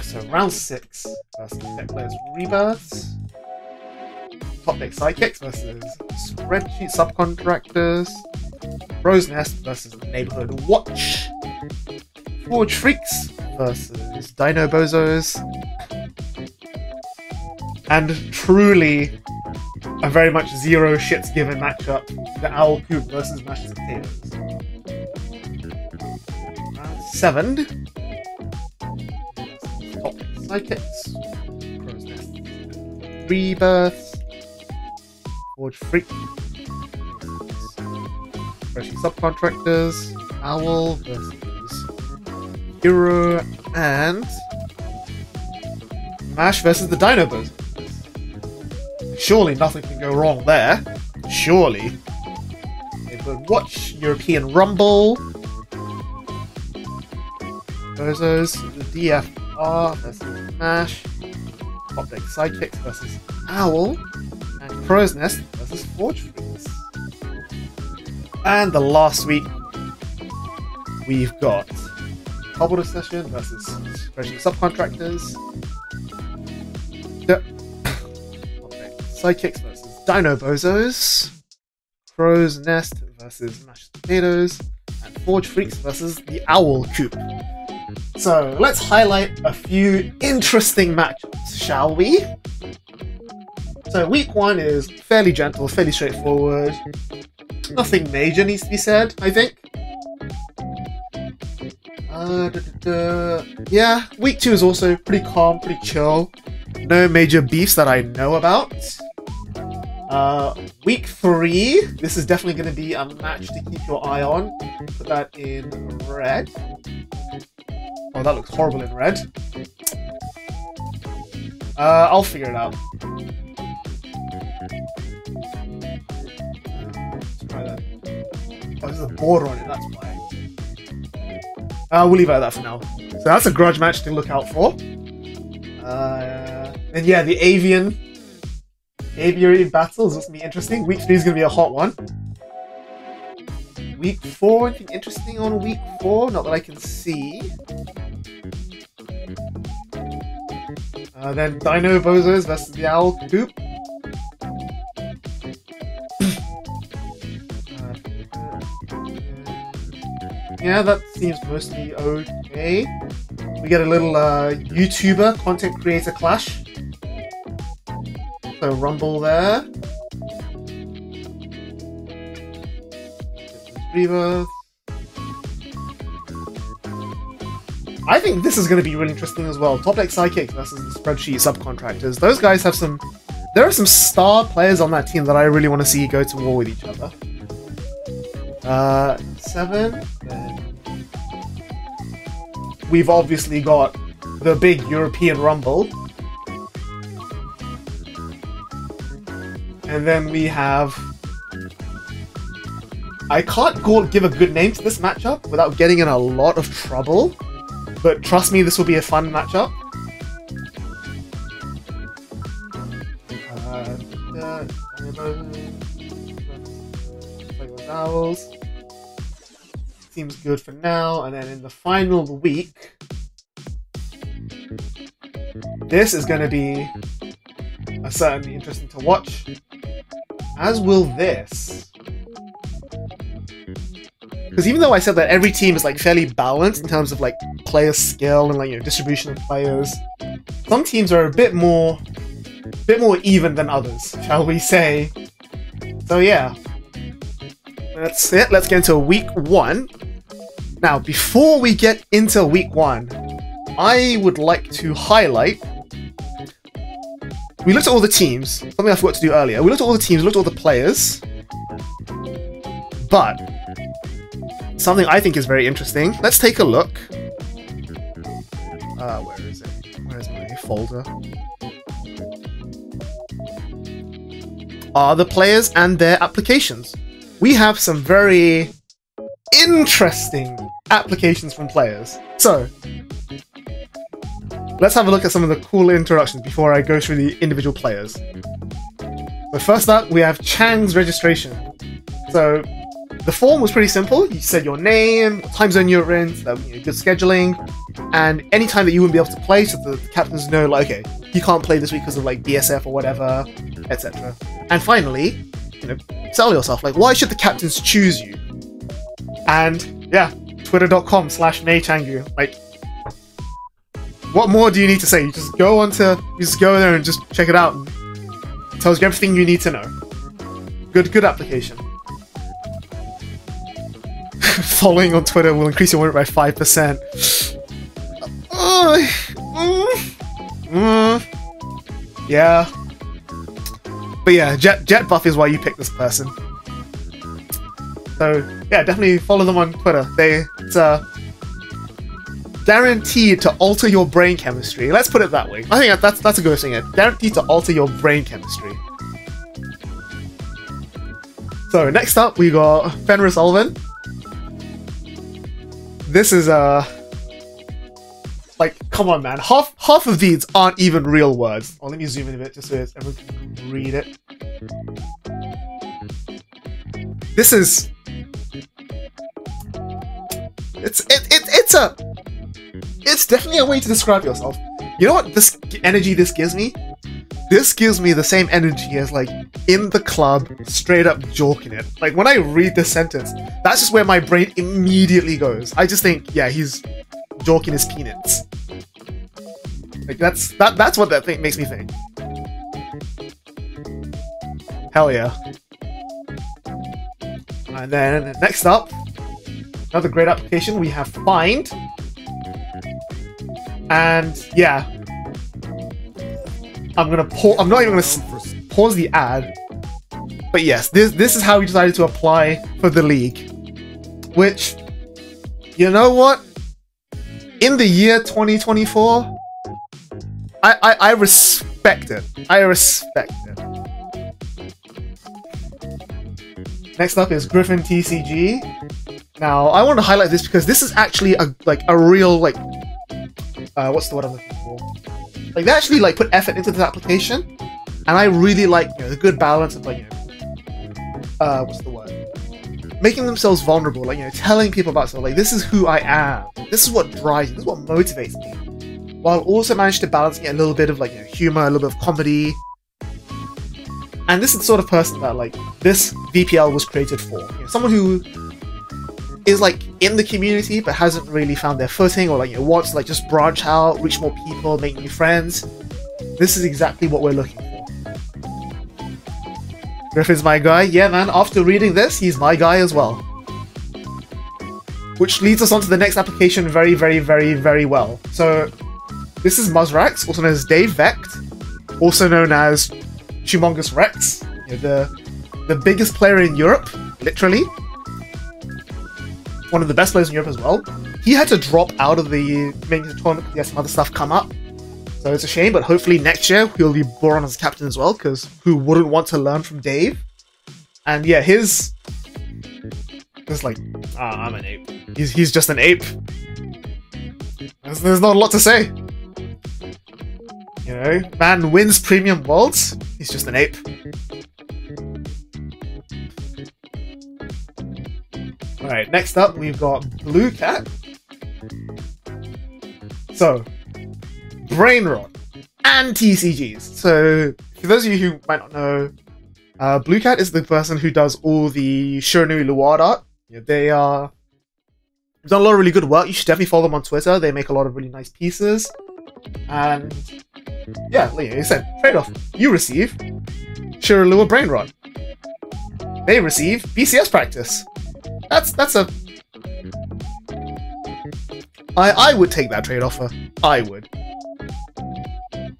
So round 6 versus Deck Players Rebirths. Top Deck Sidekicks versus Spreadsheet Subcontractors. Crow's Nest versus Neighborhood Watch. Forge Freaks versus Dino Bozos. And truly a very much zero shits given matchup, the Owl Coop versus Mashed Potatoes. Round 7. Top Deck Sidekicks. Crow's Nest Rebirth. Forge Freak. Spreadsheet Subcontractors. Owl versus Hero. And Mash versus the Dino Bozos. Surely nothing can go wrong there. Surely. Neighborhood Watch, European Rumble. Bozos, the DFR versus Mash. Top Deck Sidekicks versus Owl. And Crow's Nest versus Forge Freaks. And the last week, we've got Cobbled Obsession versus Spreadsheet Subcontractors. Sidekicks versus Dino Bozos. Crow's Nest versus Mashed Potatoes. And Forge Freaks versus the Owl Coop. So let's highlight a few interesting matchups, shall we? So week 1 is fairly gentle, fairly straightforward. Nothing major needs to be said, I think. Yeah, week 2 is also pretty calm, pretty chill. No major beefs that I know about. Week 3, this is definitely going to be a match to keep your eye on. Put that in red. Oh, that looks horrible in red. I'll figure it out. Let's try that. Oh, there's a border on it, that's why. We'll leave it at that for now. So that's a grudge match to look out for. And yeah, the aviary battle is going to be interesting. Week 3 is going to be a hot one. Week 4, anything interesting on week 4? Not that I can see. Then Dino Bozos versus the Owl Coop. Yeah, that seems mostly okay. We get a little YouTuber content creator clash. So Rumble there. Rebirth. I think this is going to be really interesting as well. Top Deck Sidekicks versus the Spreadsheet Subcontractors. Those guys have some... There are some star players on that team that I really want to see go to war with each other. 7. Then we've obviously got the big European Rumble. And then we have... I can't give a good name to this matchup without getting in a lot of trouble. But trust me, this will be a fun matchup. Owls. Seems good for now. And then in the final week, this is going to be certainly interesting to watch. As will this. Because even though I said that every team is like fairly balanced in terms of like player skill and like distribution of players. Some teams are a bit more even than others, shall we say? So yeah, that's it. Let's get into week 1. Now, before we get into week 1, I would like to highlight. We looked at all the teams. Something I forgot to do earlier. We looked at all the teams. We looked at all the players. But something I think is very interesting. Let's take a look. Where is it? Where's my folder? Are the players and their applications. We have some very interesting applications from players. So, let's have a look at some of the cool introductions before I go through the individual players. So first up, we have Chang's registration. So, the form was pretty simple. You said your name, what time zone you're in, so good scheduling, and any time that you wouldn't be able to play, so the captains know, like, okay, you can't play this week because of like BSF or whatever, etc. And finally, sell yourself. Like, why should the captains choose you? And yeah, twitter.com/maychangu. Like, what more do you need to say? You just go there and just check it out. And it tells you everything you need to know. Good application. Following on Twitter will increase your win rate by 5%. Yeah. But yeah, Jet Buff is why you picked this person. So yeah, definitely follow them on Twitter. It's guaranteed to alter your brain chemistry. Let's put it that way. I think that's a good thing. Guaranteed to alter your brain chemistry. So next up, we got Fenris Ulven. This is like, come on, man. Half of these aren't even real words. Oh, let me zoom in a bit just so everyone can read it. This is. It's definitely a way to describe yourself. You know what this energy this gives me? This gives me the same energy as like in the club, straight up joking it. Like when I read this sentence, that's just where my brain immediately goes. I just think, yeah, he's joking his peanuts. Like that's what that thing makes me think. Hell yeah. And then next up, another great application, we have Find. And yeah, I'm not even gonna pause the ad. But yes, this is how we decided to apply for the league. Which, you know what? In the year 2024, I respect it. I respect it. Next up is Griffin TCG. Now, I want to highlight this because this is actually a real, like, what's the word I'm looking for? Like, they actually, like, put effort into this application, and I really like, the good balance of, like, what's the word? Making themselves vulnerable, like, telling people about stuff, like, this is who I am, this is what drives me, this is what motivates me, while also managing to balance a little bit of, like, humor, a little bit of comedy. And this is the sort of person that, like, this VPL was created for. Someone who is, like, in the community but hasn't really found their footing, or, like, wants to, like, just branch out, reach more people, make new friends. This is exactly what we're looking for. Griffin's my guy. Yeah, man, after reading this, he's my guy as well. Which leads us on to the next application very, very, very, very well. So, this is Muzrax, also known as Dave Vecht, also known as Humongous Rex, the biggest player in Europe, literally. One of the best players in Europe as well. He had to drop out of the main tournament because he had some other stuff come up. So it's a shame, but hopefully next year he'll be brought on as captain as well, because who wouldn't want to learn from Dave? And yeah, it's like, I'm an ape. He's just an ape. There's not a lot to say. Man wins premium worlds. He's just an ape. Alright, next up we've got Blue Cat. So, Brain Rot and TCGs. So, for those of you who might not know, Blue Cat is the person who does all the Shironu Luard art. They are done a lot of really good work. You should definitely follow them on Twitter. They make a lot of really nice pieces. And yeah, like I said, trade-off. You receive Shirilua Brain Rot. They receive BCS practice. That's a... I would take that trade offer. I would. A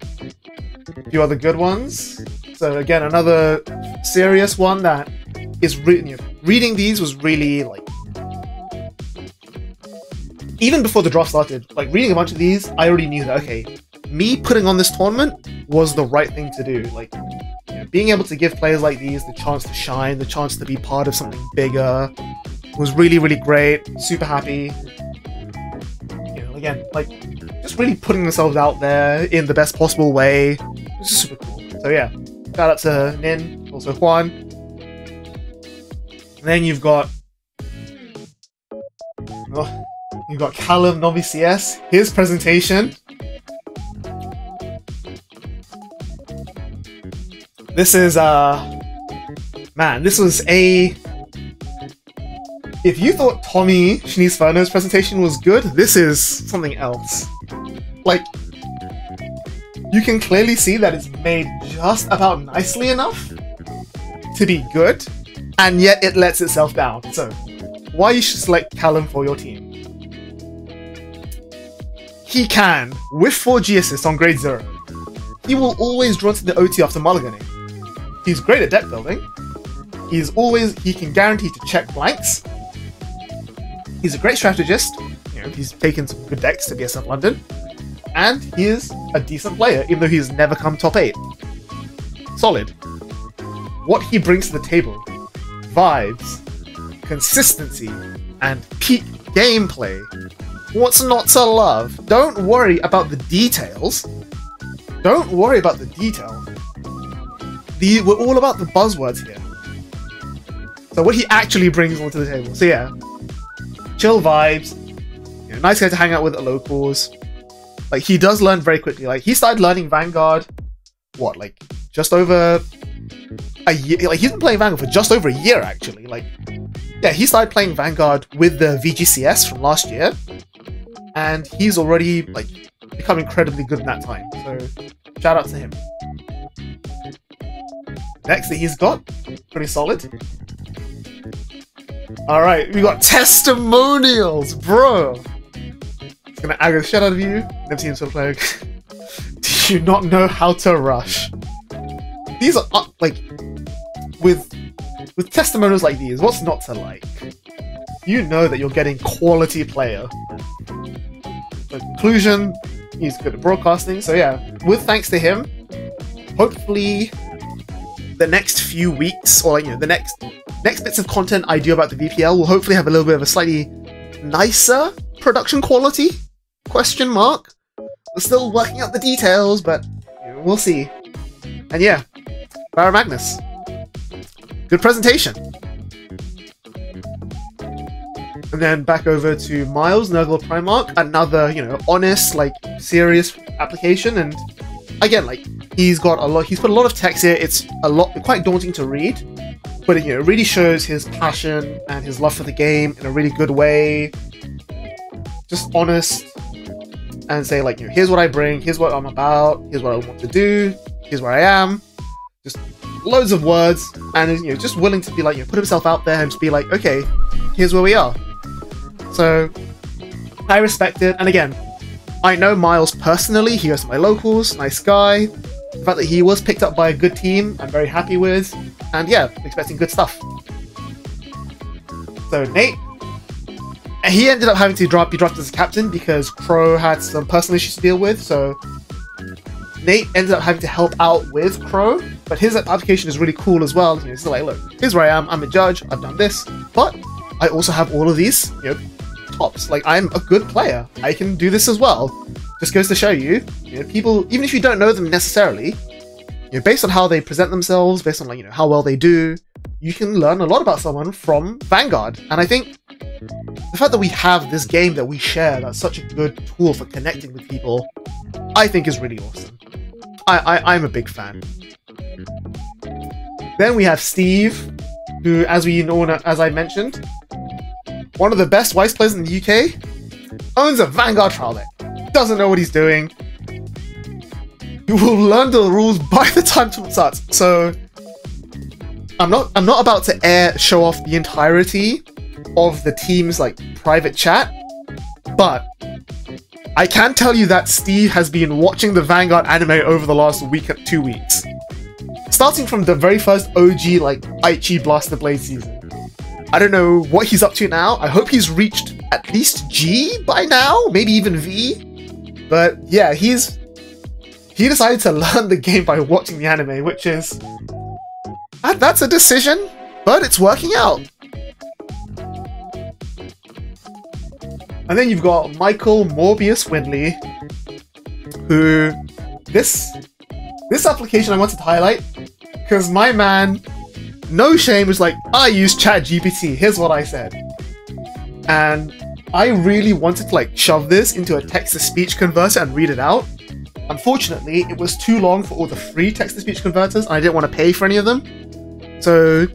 few other good ones. So again, another serious one that is reading these was really like, even before the draft started, like reading a bunch of these, I already knew that okay, me putting on this tournament was the right thing to do. Like, being able to give players like these the chance to shine, the chance to be part of something bigger, was really, really great. Super happy. Again, like, just really putting themselves out there in the best possible way. It's just super cool. So yeah, shout out to Nin, also Juan. And then you've got Callum Novi CS. His presentation. This is man, this was a... If you thought Tommy Schneesferno's presentation was good, this is something else. Like, you can clearly see that it's made just about nicely enough to be good, and yet it lets itself down. So, why you should select Callum for your team? He can, with 4G assists on grade 0. He will always draw to the OT after mulliganing. He's great at deck building. He can guarantee to check blanks. He's a great strategist. He's taken some good decks to BSF London. And he is a decent player, even though he's never come top 8. Solid. What he brings to the table, vibes, consistency, and peak gameplay. What's not to love? Don't worry about the details. Don't worry about the detail. We're all about the buzzwords here. So what he actually brings onto the table. So yeah, chill vibes, nice guy to hang out with at locals. Like, he does learn very quickly. Like, he started learning Vanguard, what, like, just over a year? Like, he's been playing Vanguard for just over a year, actually. Like, yeah, he started playing Vanguard with the VGCS from last year, and he's already, like, become incredibly good in that time. So, shout out to him. Next that he's got, pretty solid. Alright, we got testimonials, bro! It's gonna aggro the shit out of you. Never seen him so play. Do you not know how to rush? These are, like, with testimonials like these, what's not to like? You know that you're getting quality player. So, conclusion, he's good at broadcasting, so yeah, with thanks to him, hopefully the next few weeks, or like, the next bits of content I do about the VPL will hopefully have a little bit of a slightly nicer production quality? Question mark. We're still working out the details, but we'll see. And yeah, Barra Magnus. Good presentation. And then back over to Miles, Nurgle Primarch, another, honest, like, serious application, and again, like, he's put a lot of text here. It's quite daunting to read, but it really shows his passion and his love for the game in a really good way. Just honest, and say, like, here's what I bring, here's what I'm about, here's what I want to do, here's where I am. Just loads of words, and just willing to be like, put himself out there and just be like, okay, here's where we are. So I respect it, and again, I know Miles personally. He goes to my locals, nice guy. The fact that he was picked up by a good team, I'm very happy with, and yeah, expecting good stuff. So Nate, he ended up having to be drafted as a captain because Crow had some personal issues to deal with, so Nate ended up having to help out with Crow, but his application is really cool as well. He's like, look, here's where I am, I'm a judge, I've done this, but I also have all of these, tops. Like, I'm a good player, I can do this as well. Just goes to show you, people, even if you don't know them necessarily, based on how they present themselves, based on, like, how well they do, you can learn a lot about someone from Vanguard. And I think the fact that we have this game that we share, that's such a good tool for connecting with people, I think is really awesome. I'm a big fan. Then we have Steve, who, as I mentioned, one of the best Weiss players in the UK, owns a Vanguard trial deck, doesn't know what he's doing. You will learn the rules by the time it starts. So I'm not about to show off the entirety of the team's like private chat, but I can tell you that Steve has been watching the Vanguard anime over the last week, 2 weeks. Starting from the very first OG like Aichi Blaster Blade season. I don't know what he's up to now. I hope he's reached at least G by now, maybe even V. But yeah, he decided to learn the game by watching the anime, which is... that's a decision, but it's working out. And then you've got Michael Morbius Windley, who... This application I wanted to highlight, because my man, no shame, was like, I use ChatGPT, here's what I said. And I really wanted to like shove this into a text-to-speech converter and read it out. Unfortunately, it was too long for all the free text-to-speech converters, and I didn't want to pay for any of them. So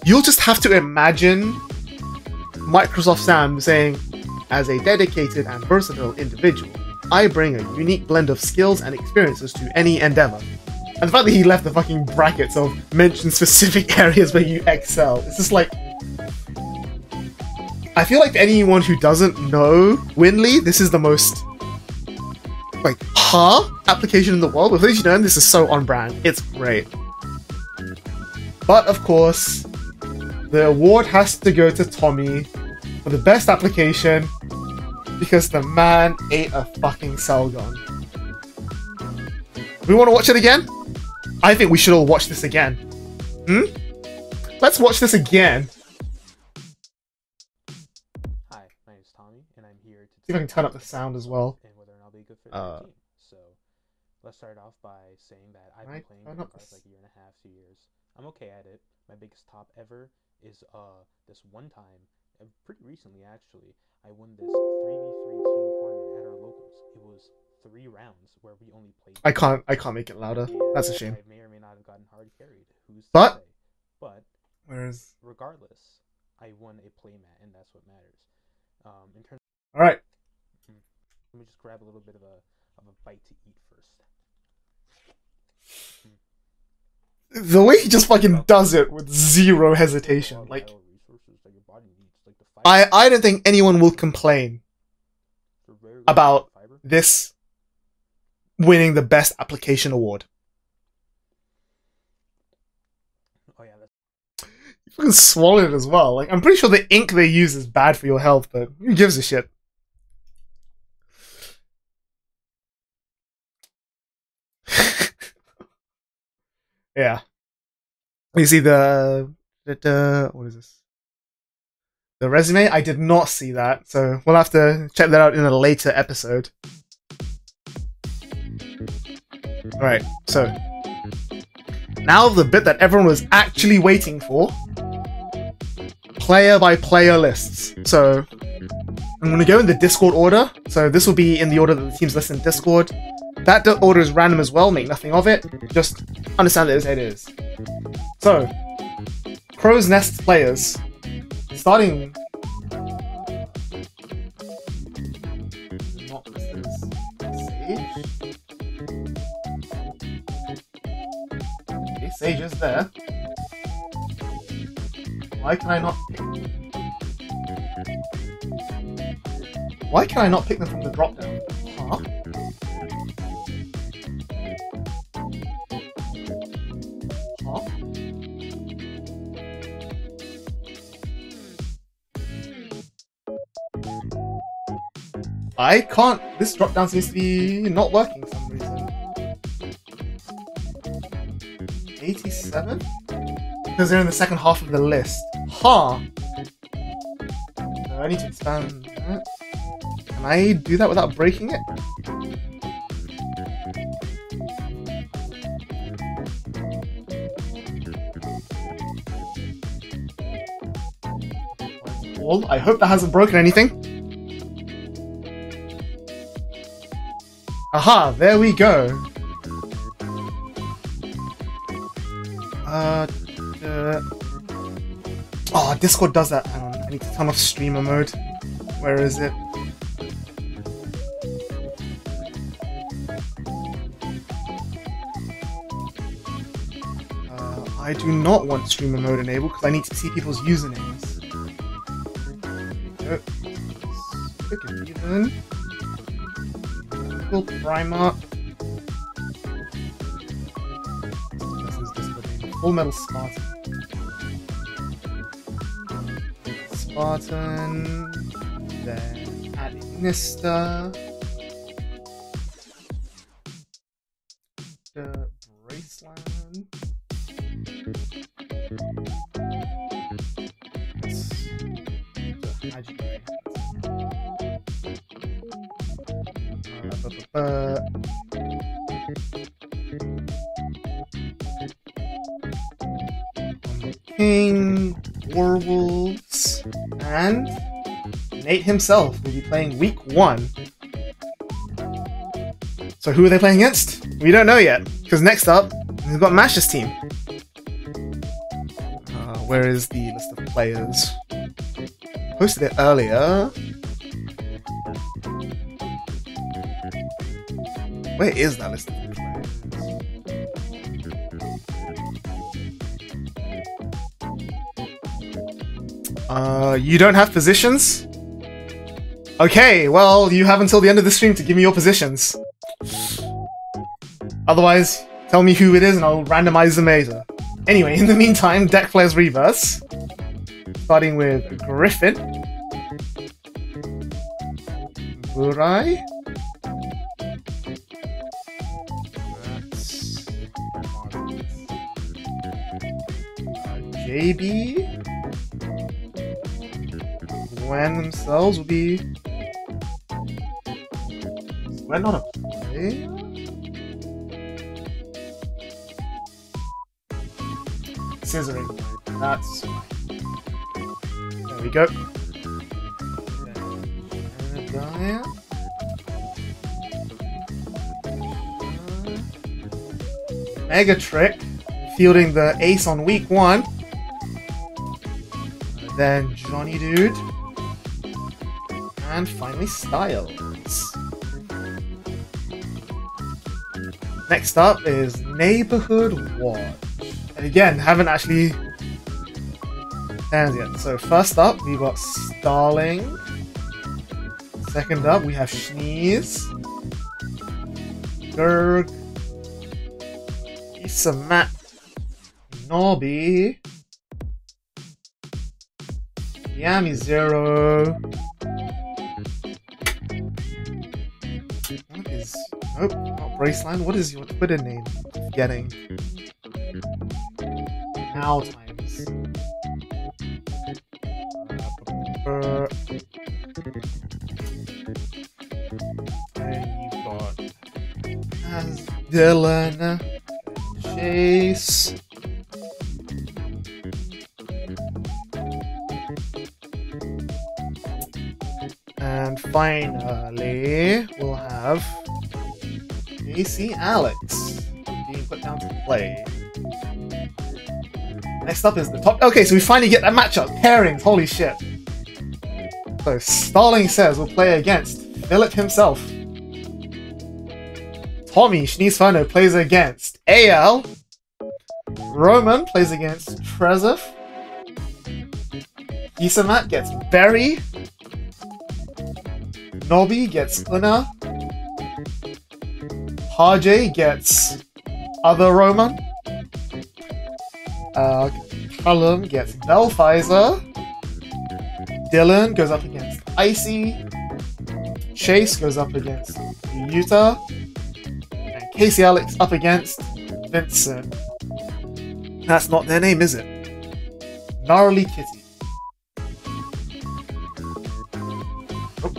you'll just have to imagine Microsoft Sam saying, as a dedicated and versatile individual, I bring a unique blend of skills and experiences to any endeavor. And the fact that he left the fucking brackets of mention specific areas where you excel, it's just like... I feel like anyone who doesn't know Winley, this is the most like application in the world. But as you know, this is so on brand. It's great. But of course, the award has to go to Tommy for the best application because the man ate a fucking cell gun. We want to watch it again? I think we should all watch this again. Let's watch this again. Hi, my name is Tommy, and I'm here to see if I can turn up the sound as well. And whether or not I'll be a good fit for the team. So let's start off by saying that I've been playing Vanguard for like a year and a half, 2 years. I'm okay at it. My biggest top ever is this one time, pretty recently actually, I won this 3v3 team tournament at our locals. It was 3 rounds where we only played. I can't make it louder. That's a shame. I may or may not have gotten hard carried. Who's to but say? But regardless, I won a playmat, and that's what matters. In terms. All right. Let me just grab a little bit of a bite to eat first. The way he just fucking does it with zero hesitation, like I don't think anyone will complain about this winning the best application award. Oh yeah, you fucking swallowed it as well. Like I'm pretty sure the ink they use is bad for your health, but who gives a shit? Yeah. You see the what is this? The resume? I did not see that, so we'll have to check that out in a later episode. Alright, so now the bit that everyone was actually waiting for. Player by player lists. So I'm gonna go in the Discord order. So this will be in the order that the team's listed in Discord. That order is random as well, make nothing of it. Just understand that it is. So, Crow's Nest players. Starting... Not this Sage. Okay, Sage is there. Why can I not pick... Why can I not pick them from the drop-down? Huh? I can't. This drop down seems to be not working for some reason. 87? Because they're in the second half of the list. Huh. So I need to expand that. Can I do that without breaking it? Well, I hope that hasn't broken anything. Aha, there we go. Oh, Discord does that. Hang on. I need to turn off streamer mode. Where is it? I do not want streamer mode enabled because I need to see people's usernames. There we go. Quick and even. Full Primarch. Full Metal Spartan. Spartan. Then add Nista. The Braceland. King, Werewolves, and Nate himself will be playing week 1. So who are they playing against? We don't know yet, because next up, we've got Mash's team. Where is the list of players? Posted it earlier. Where is that list of players? You don't have positions? Okay, well, you have until the end of the stream to give me your positions. Otherwise, tell me who it is and I'll randomize them later. Anyway, in the meantime, deck players reverse. Starting with Griffin. Burai. JB. Gwen themselves will be... Is Gwen not a play? Scissoring. That's fine. There we go. Mega Trick. Fielding the ace on week 1. Then Johnny Dude. And finally Styles. Next up is Neighborhood Watch. And again, haven't actually planned yet. So first up, we've got Starling. Second up, we have Schneeze. Gurg. Isamat. Nobby. Yami Zero. What is... Nope, not Braceland. What is your Twitter name? Getting. Now times. And you've got Dylan, Chase, and finally we'll have AC Alex being put down to play. Next up is the top. Okay, so we finally get that matchup. Pairings, holy shit. So Starling says we'll play against Philip himself. Tommy Schneesferno plays against AL. Roman plays against Trezef. Isamat gets Berry. Nobby gets Una. Harjay gets other Roman. Callum gets Belfizer. Dylan goes up against Icy. Chase goes up against Utah. And Casey Alex up against Vincent. That's not their name, is it? Gnarly Kitty. Oh,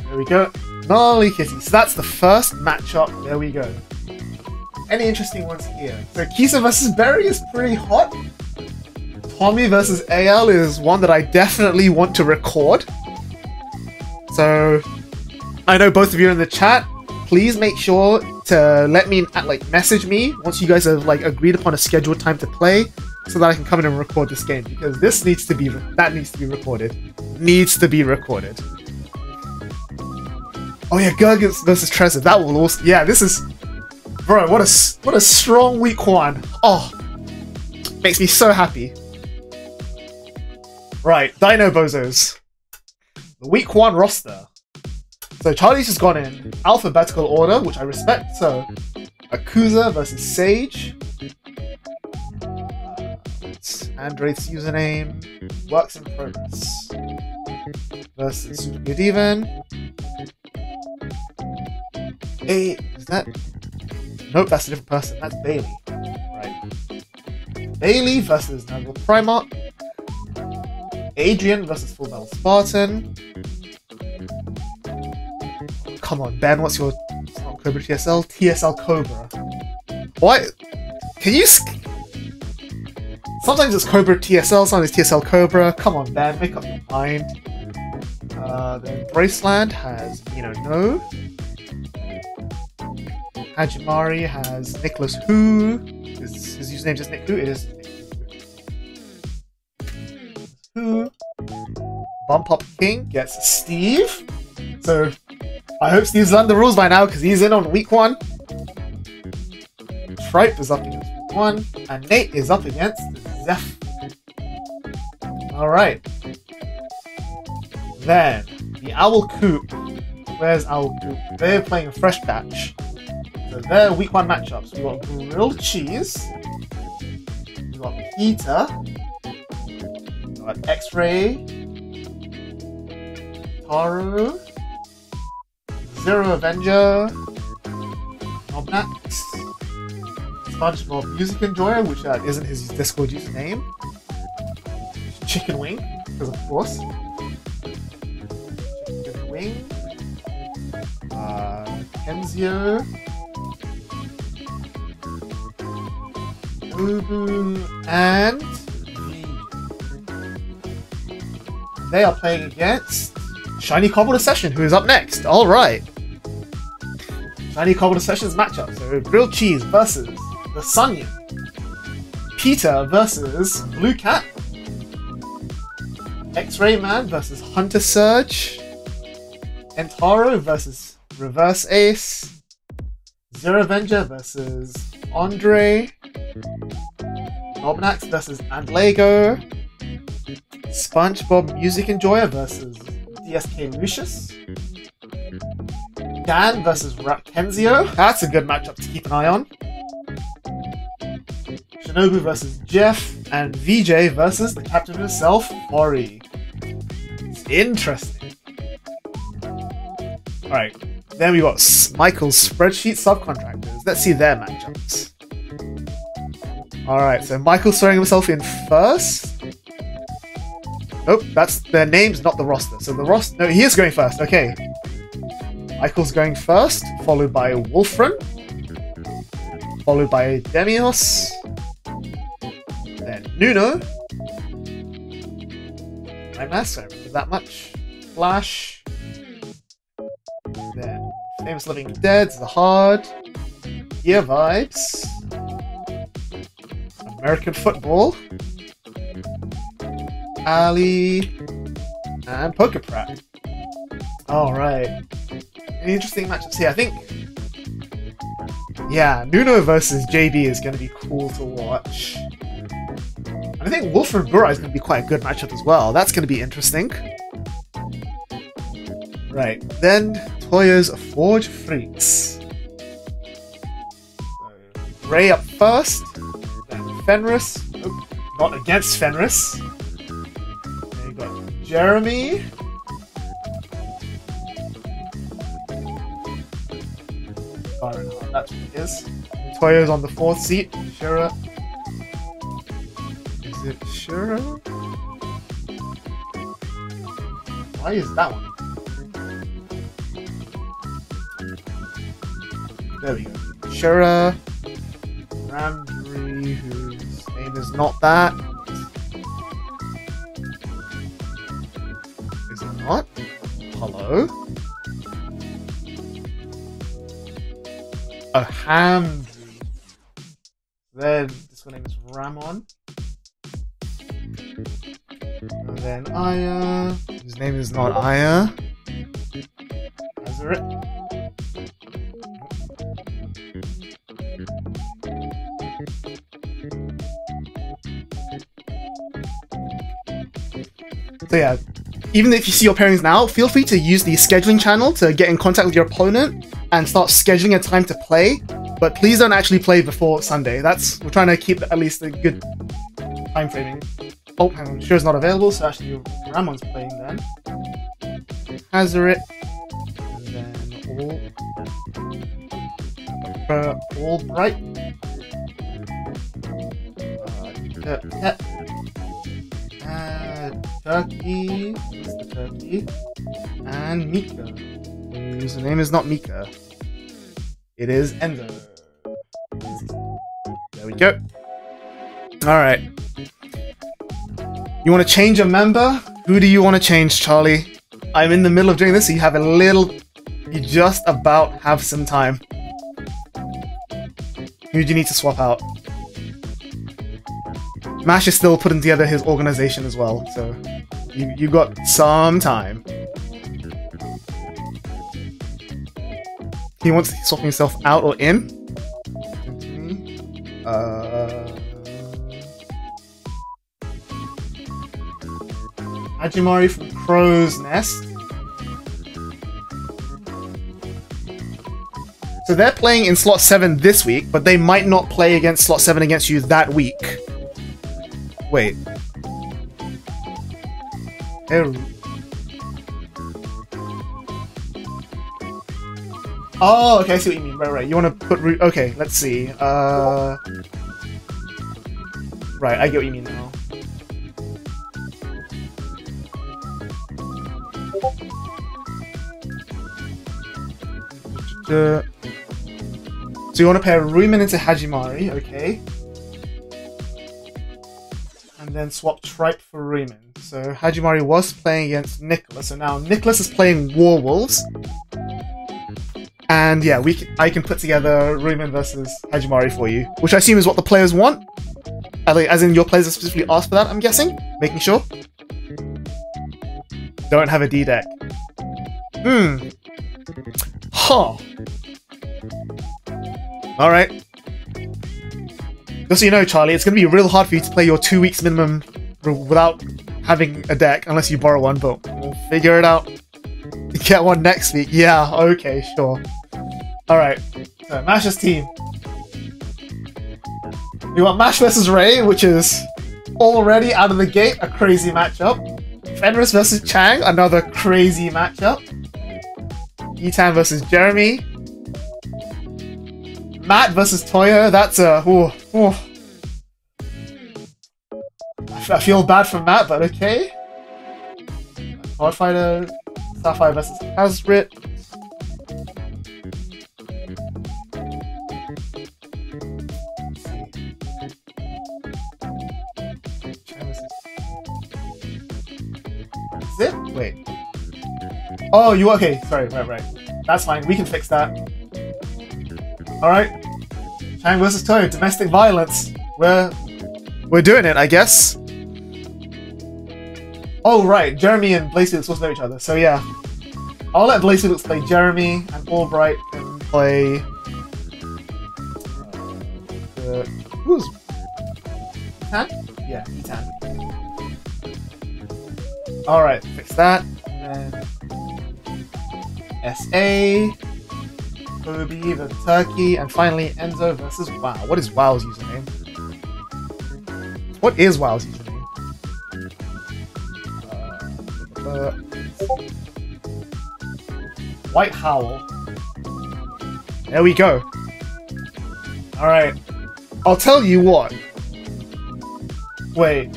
there we go. Gnarly Kitty. So that's the first matchup. There we go. Any interesting ones here? So Kisa versus Berry is pretty hot. Tommy versus AL is one that I definitely want to record. So I know both of you are in the chat. Please make sure to let me message me once you guys have agreed upon a scheduled time to play, so that I can come in and record this game, because that needs to be recorded. needs to be recorded. Oh yeah, Gurgis versus Trezor. That will also... Yeah, this is... Bro, what a strong week 1. Oh, makes me so happy. Right, Dino Bozos. The week 1 roster. So Charlie's just gone in alphabetical order, which I respect. So Akuza versus Sage. Android's username. Works in progress. Versus Super Good Even. Hey, is that... Nope, that's a different person. That's Bailey. Right. Bailey versus Nagel Primarch. Adrian versus Full Metal Spartan. Come on, Ben, what's your... It's not Cobra TSL? TSL Cobra. What? Can you... Sometimes it's Cobra TSL, sometimes it's TSL Cobra. Come on, Ben, make up your mind. Then Braceland has, No. Hajimari has Nicholas Who. Is his username just Nick Who? It is Nick Who. Bump Up King gets Steve. So I hope Steve's learned the rules by now because he's in on week 1. Tripe is up against week 1. And Nate is up against Zeph. Alright. Then the Owl Coop. Where's Owl Coop? They're playing a fresh batch. So their week 1 matchups. We got Grilled Cheese. We got Peter. We got X-Ray. Taru. Zero Avenger. Nobnax. SpongeBob Music Enjoyer, which isn't his Discord username. Chicken Wing, because of course. Chicken Wing. Kenzio. Ubu and they are playing against Shiny Cobbled Session, who is up next. Alright. Shiny Cobbled Session's matchup. So Grilled Cheese versus the Sunya. Peter versus Blue Cat. X-Ray Man versus Hunter Surge. Entaro versus Reverse Ace. Zero Avenger versus Andre. Nobnax versus Andlego. SpongeBob Music Enjoyer versus DSK Lucius. Dan versus Kenzio. That's a good matchup to keep an eye on. Shinobu versus Jeff. And VJ versus the captain himself, Mori. It's interesting. Alright, then we got Michael's Spreadsheet Subcontractors. Let's see their matchups. Alright, so Michael's throwing himself in first. Nope, that's their names, not the roster. So the roster... No, he is going first. Okay. Michael's going first, followed by Wolfram. Followed by Demios. Then Nuno. My mask, I remember that much. Flash. Then Famous Living Dead, The Hard. Gear Vibes. American Football. Ali. And Poker Prat. Alright. Any interesting matchups here? I think... Yeah, Nuno versus JB is going to be cool to watch. And I think Wolfram Burai is going to be quite a good matchup as well. That's going to be interesting. Right, then Toyo's Forge Freaks. So, Ray up first, then Fenris. Nope, not against Fenris. Then you got Jeremy. Fahrenheit, that's what it is. Toyo's on the 4th seat. Shura. Is it Shura? Why is that one? There we go. Shura. Ramdry, whose name is not that. Is it not? Hello? Oh, Ham. Then this one name is Ramon. And then Aya. His name is not Aya. Azure. So yeah, even if you see your pairings now, feel free to use the scheduling channel to get in contact with your opponent and start scheduling a time to play. But please don't actually play before Sunday. We're trying to keep at least a good time framing. Oh, hang on, Shure's not available, so actually Ramon's playing then. Hazaret. And then Albright. Turkey. What's the Turkey? And Mika. Whose name is not Mika. It is Endo. There we go. Alright. You want to change a member? Who do you want to change, Charlie? I'm in the middle of doing this, so you have a little... You just about have some time. Who do you need to swap out? Mash is still putting together his organization as well, so... You got some time. He wants to swap himself out or in? Ajimari from Crow's Nest. So they're playing in slot 7 this week, but they might not play against slot 7 against you that week. Wait. Oh, okay, I see what you mean. Right. You want to put root... Okay, let's see. Right, I get what you mean now. So you want to pair Ruiman into Hajimari, okay. And then swap Tripe for Ruiman. So Hajimari was playing against Nicholas, so now Nicholas is playing Warwolves. And yeah, I can put together Ruiman versus Hajimari for you, which I assume is what the players want. As in your players have specifically asked for that, I'm guessing? Making sure? Don't have a D deck. Huh. Alright. Just so you know, Charlie, it's going to be real hard for you to play your 2 weeks minimum without having a deck, unless you borrow one, but we'll figure it out. Get one next week. Yeah, okay, sure. Alright, so Mash's team. We want Mash versus Ray, which is already out of the gate a crazy matchup. Fenris versus Chang, another crazy matchup. Etan versus Jeremy. Matt versus Toya, that's a... I feel bad for Matt, but okay. Hardfighter, Sapphire versus Hasbrit. Is it? Wait. Oh, you okay? Sorry, right. That's fine. We can fix that. Alright. Chang versus Toad, domestic violence. We're doing it, I guess. Oh, right. Jeremy and Blaze Felix supposed to know each other. So, yeah. I'll let Blaze Felix play Jeremy, and Albright can play... who's... Etan? Yeah, Etan. Alright, fix that. And then... SA... Kobe, the Turkey, and finally Enzo versus WoW. What is WoW's username? What is WoW's username? White Howl. There we go. Alright. I'll tell you what. Wait.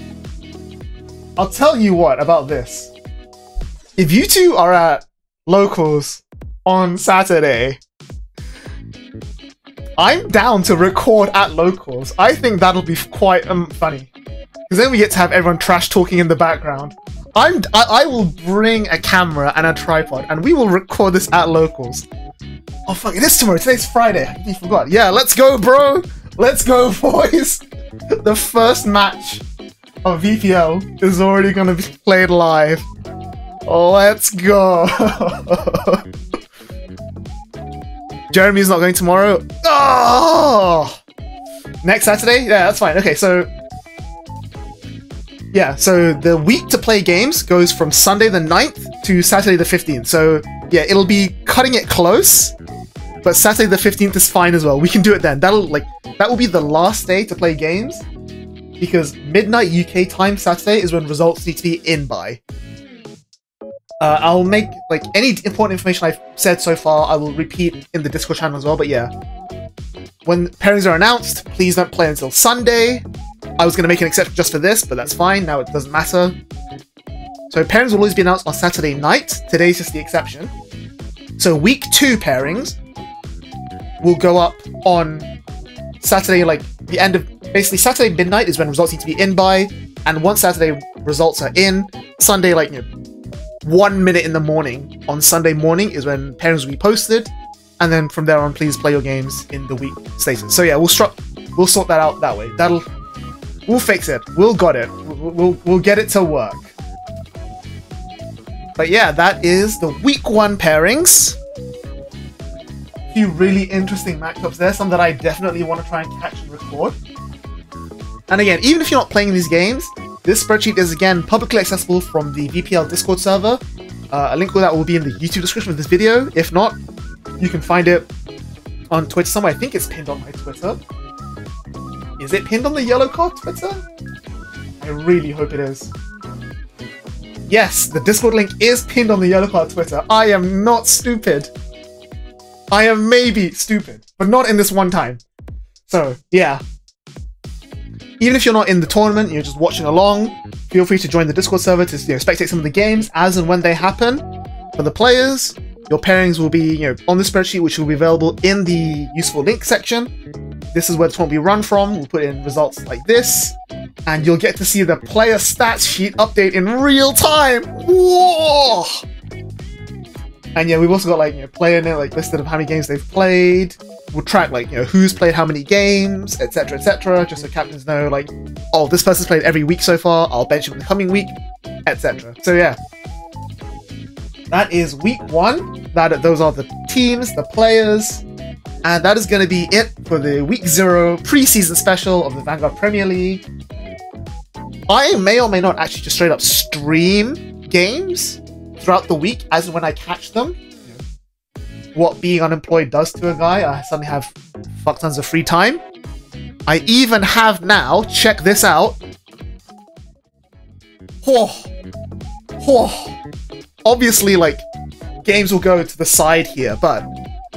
I'll tell you what about this. If you two are at locals on Saturday, I'm down to record at locals. I think that'll be quite funny. Because then we get to have everyone trash talking in the background. I will bring a camera and a tripod and we will record this at locals. Oh fuck, it is tomorrow. Today's Friday. I completely forgot. Yeah, let's go, bro. Let's go, boys. The first match of VPL is already going to be played live. Let's go. Jeremy's not going tomorrow. Oh! Next Saturday? Yeah, that's fine. Okay, so... Yeah, so the week to play games goes from Sunday the 9th to Saturday the 15th. So, yeah, it'll be cutting it close, but Saturday the 15th is fine as well. We can do it then. That will be the last day to play games, because midnight UK time Saturday is when results need to be in by. I'll make, like, any important information I've said so far, I will repeat in the Discord channel as well, but yeah. When pairings are announced, please don't play until Sunday. I was going to make an exception just for this, but that's fine, now it doesn't matter. So pairings will always be announced on Saturday night, today's just the exception. So week 2 pairings will go up on Saturday, like, the end of... Basically, Saturday midnight is when results need to be in by, and once Saturday results are in, Sunday, like, 1 minute in the morning on Sunday morning is when pairings will be posted, and then from there on, please play your games in the week status. So yeah, we'll sort that out that way. We'll fix it. We'll got it. We'll get it to work. But yeah, that is the week 1 pairings. A few really interesting matchups there, some that I definitely want to try and catch and record. And again, even if you're not playing these games, this spreadsheet is again publicly accessible from the VPL Discord server. A link to that will be in the YouTube description of this video. If not, you can find it on Twitter somewhere. I think it's pinned on my Twitter. Is it pinned on the yellow card Twitter? I really hope it is. Yes, the Discord link is pinned on the yellow card Twitter. I am not stupid. I am maybe stupid, but not in this one time. So, yeah. Even if you're not in the tournament, you're just watching along, feel free to join the Discord server to spectate some of the games as and when they happen. For the players, your pairings will be on the spreadsheet, which will be available in the useful link section. This is where this won't be run from. We'll put in results like this, and you'll get to see the player stats sheet update in real time. Whoa! And yeah, we've also got like player name, like listed of how many games they've played. We'll track like who's played how many games, etc., etc., just so captains know like, oh, this person's played every week so far. I'll bench him in the coming week, etc. So yeah, that is week 1. Those are the teams, the players, and that is going to be it for the week 0 preseason special of the Vanguard Premier League. I may or may not actually just straight up stream games throughout the week as and when I catch them. What being unemployed does to a guy. I suddenly have fuck tons of free time. I even have now, check this out. Obviously, like, games will go to the side here, but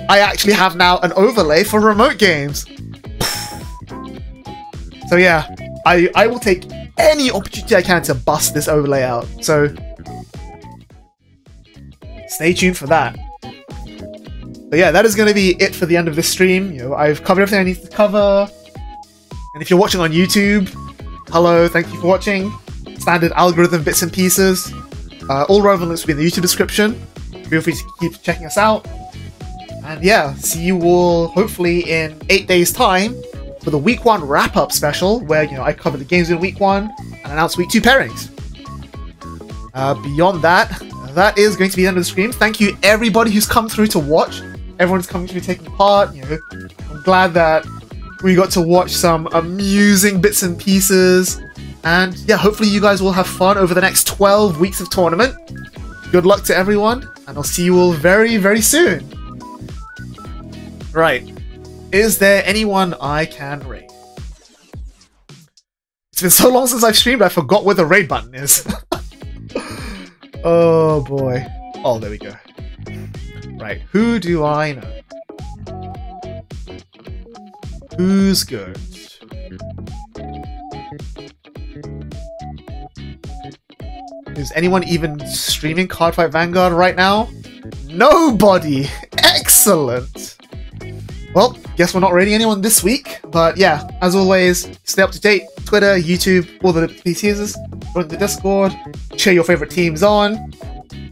I actually have now an overlay for remote games. So yeah, I will take any opportunity I can to bust this overlay out. So stay tuned for that. But yeah, that is going to be it for the end of this stream. I've covered everything I need to cover. And if you're watching on YouTube, hello, thank you for watching. Standard algorithm bits and pieces. All relevant links will be in the YouTube description. Feel free to keep checking us out. And yeah, see you all hopefully in 8 days' time for the week 1 wrap-up special, where I cover the games in week 1 and announce week 2 pairings. Beyond that, that is going to be the end of the stream. Thank you everybody who's come through to watch. Everyone's coming through taking part. I'm glad that we got to watch some amusing bits and pieces. And yeah, hopefully you guys will have fun over the next 12 weeks of tournament. Good luck to everyone, and I'll see you all very, very soon. Right. Is there anyone I can raid? It's been so long since I've streamed, I forgot where the raid button is. Oh boy. Oh, there we go. Right, who do I know? Who's good? Is anyone even streaming Cardfight Vanguard right now? Nobody! Excellent! Well, guess we're not raiding anyone this week, but yeah, as always, stay up to date. Twitter, YouTube, all the PCs, join the Discord, cheer your favorite teams on,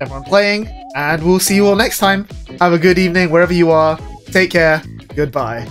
everyone playing, and we'll see you all next time. Have a good evening wherever you are. Take care. Goodbye.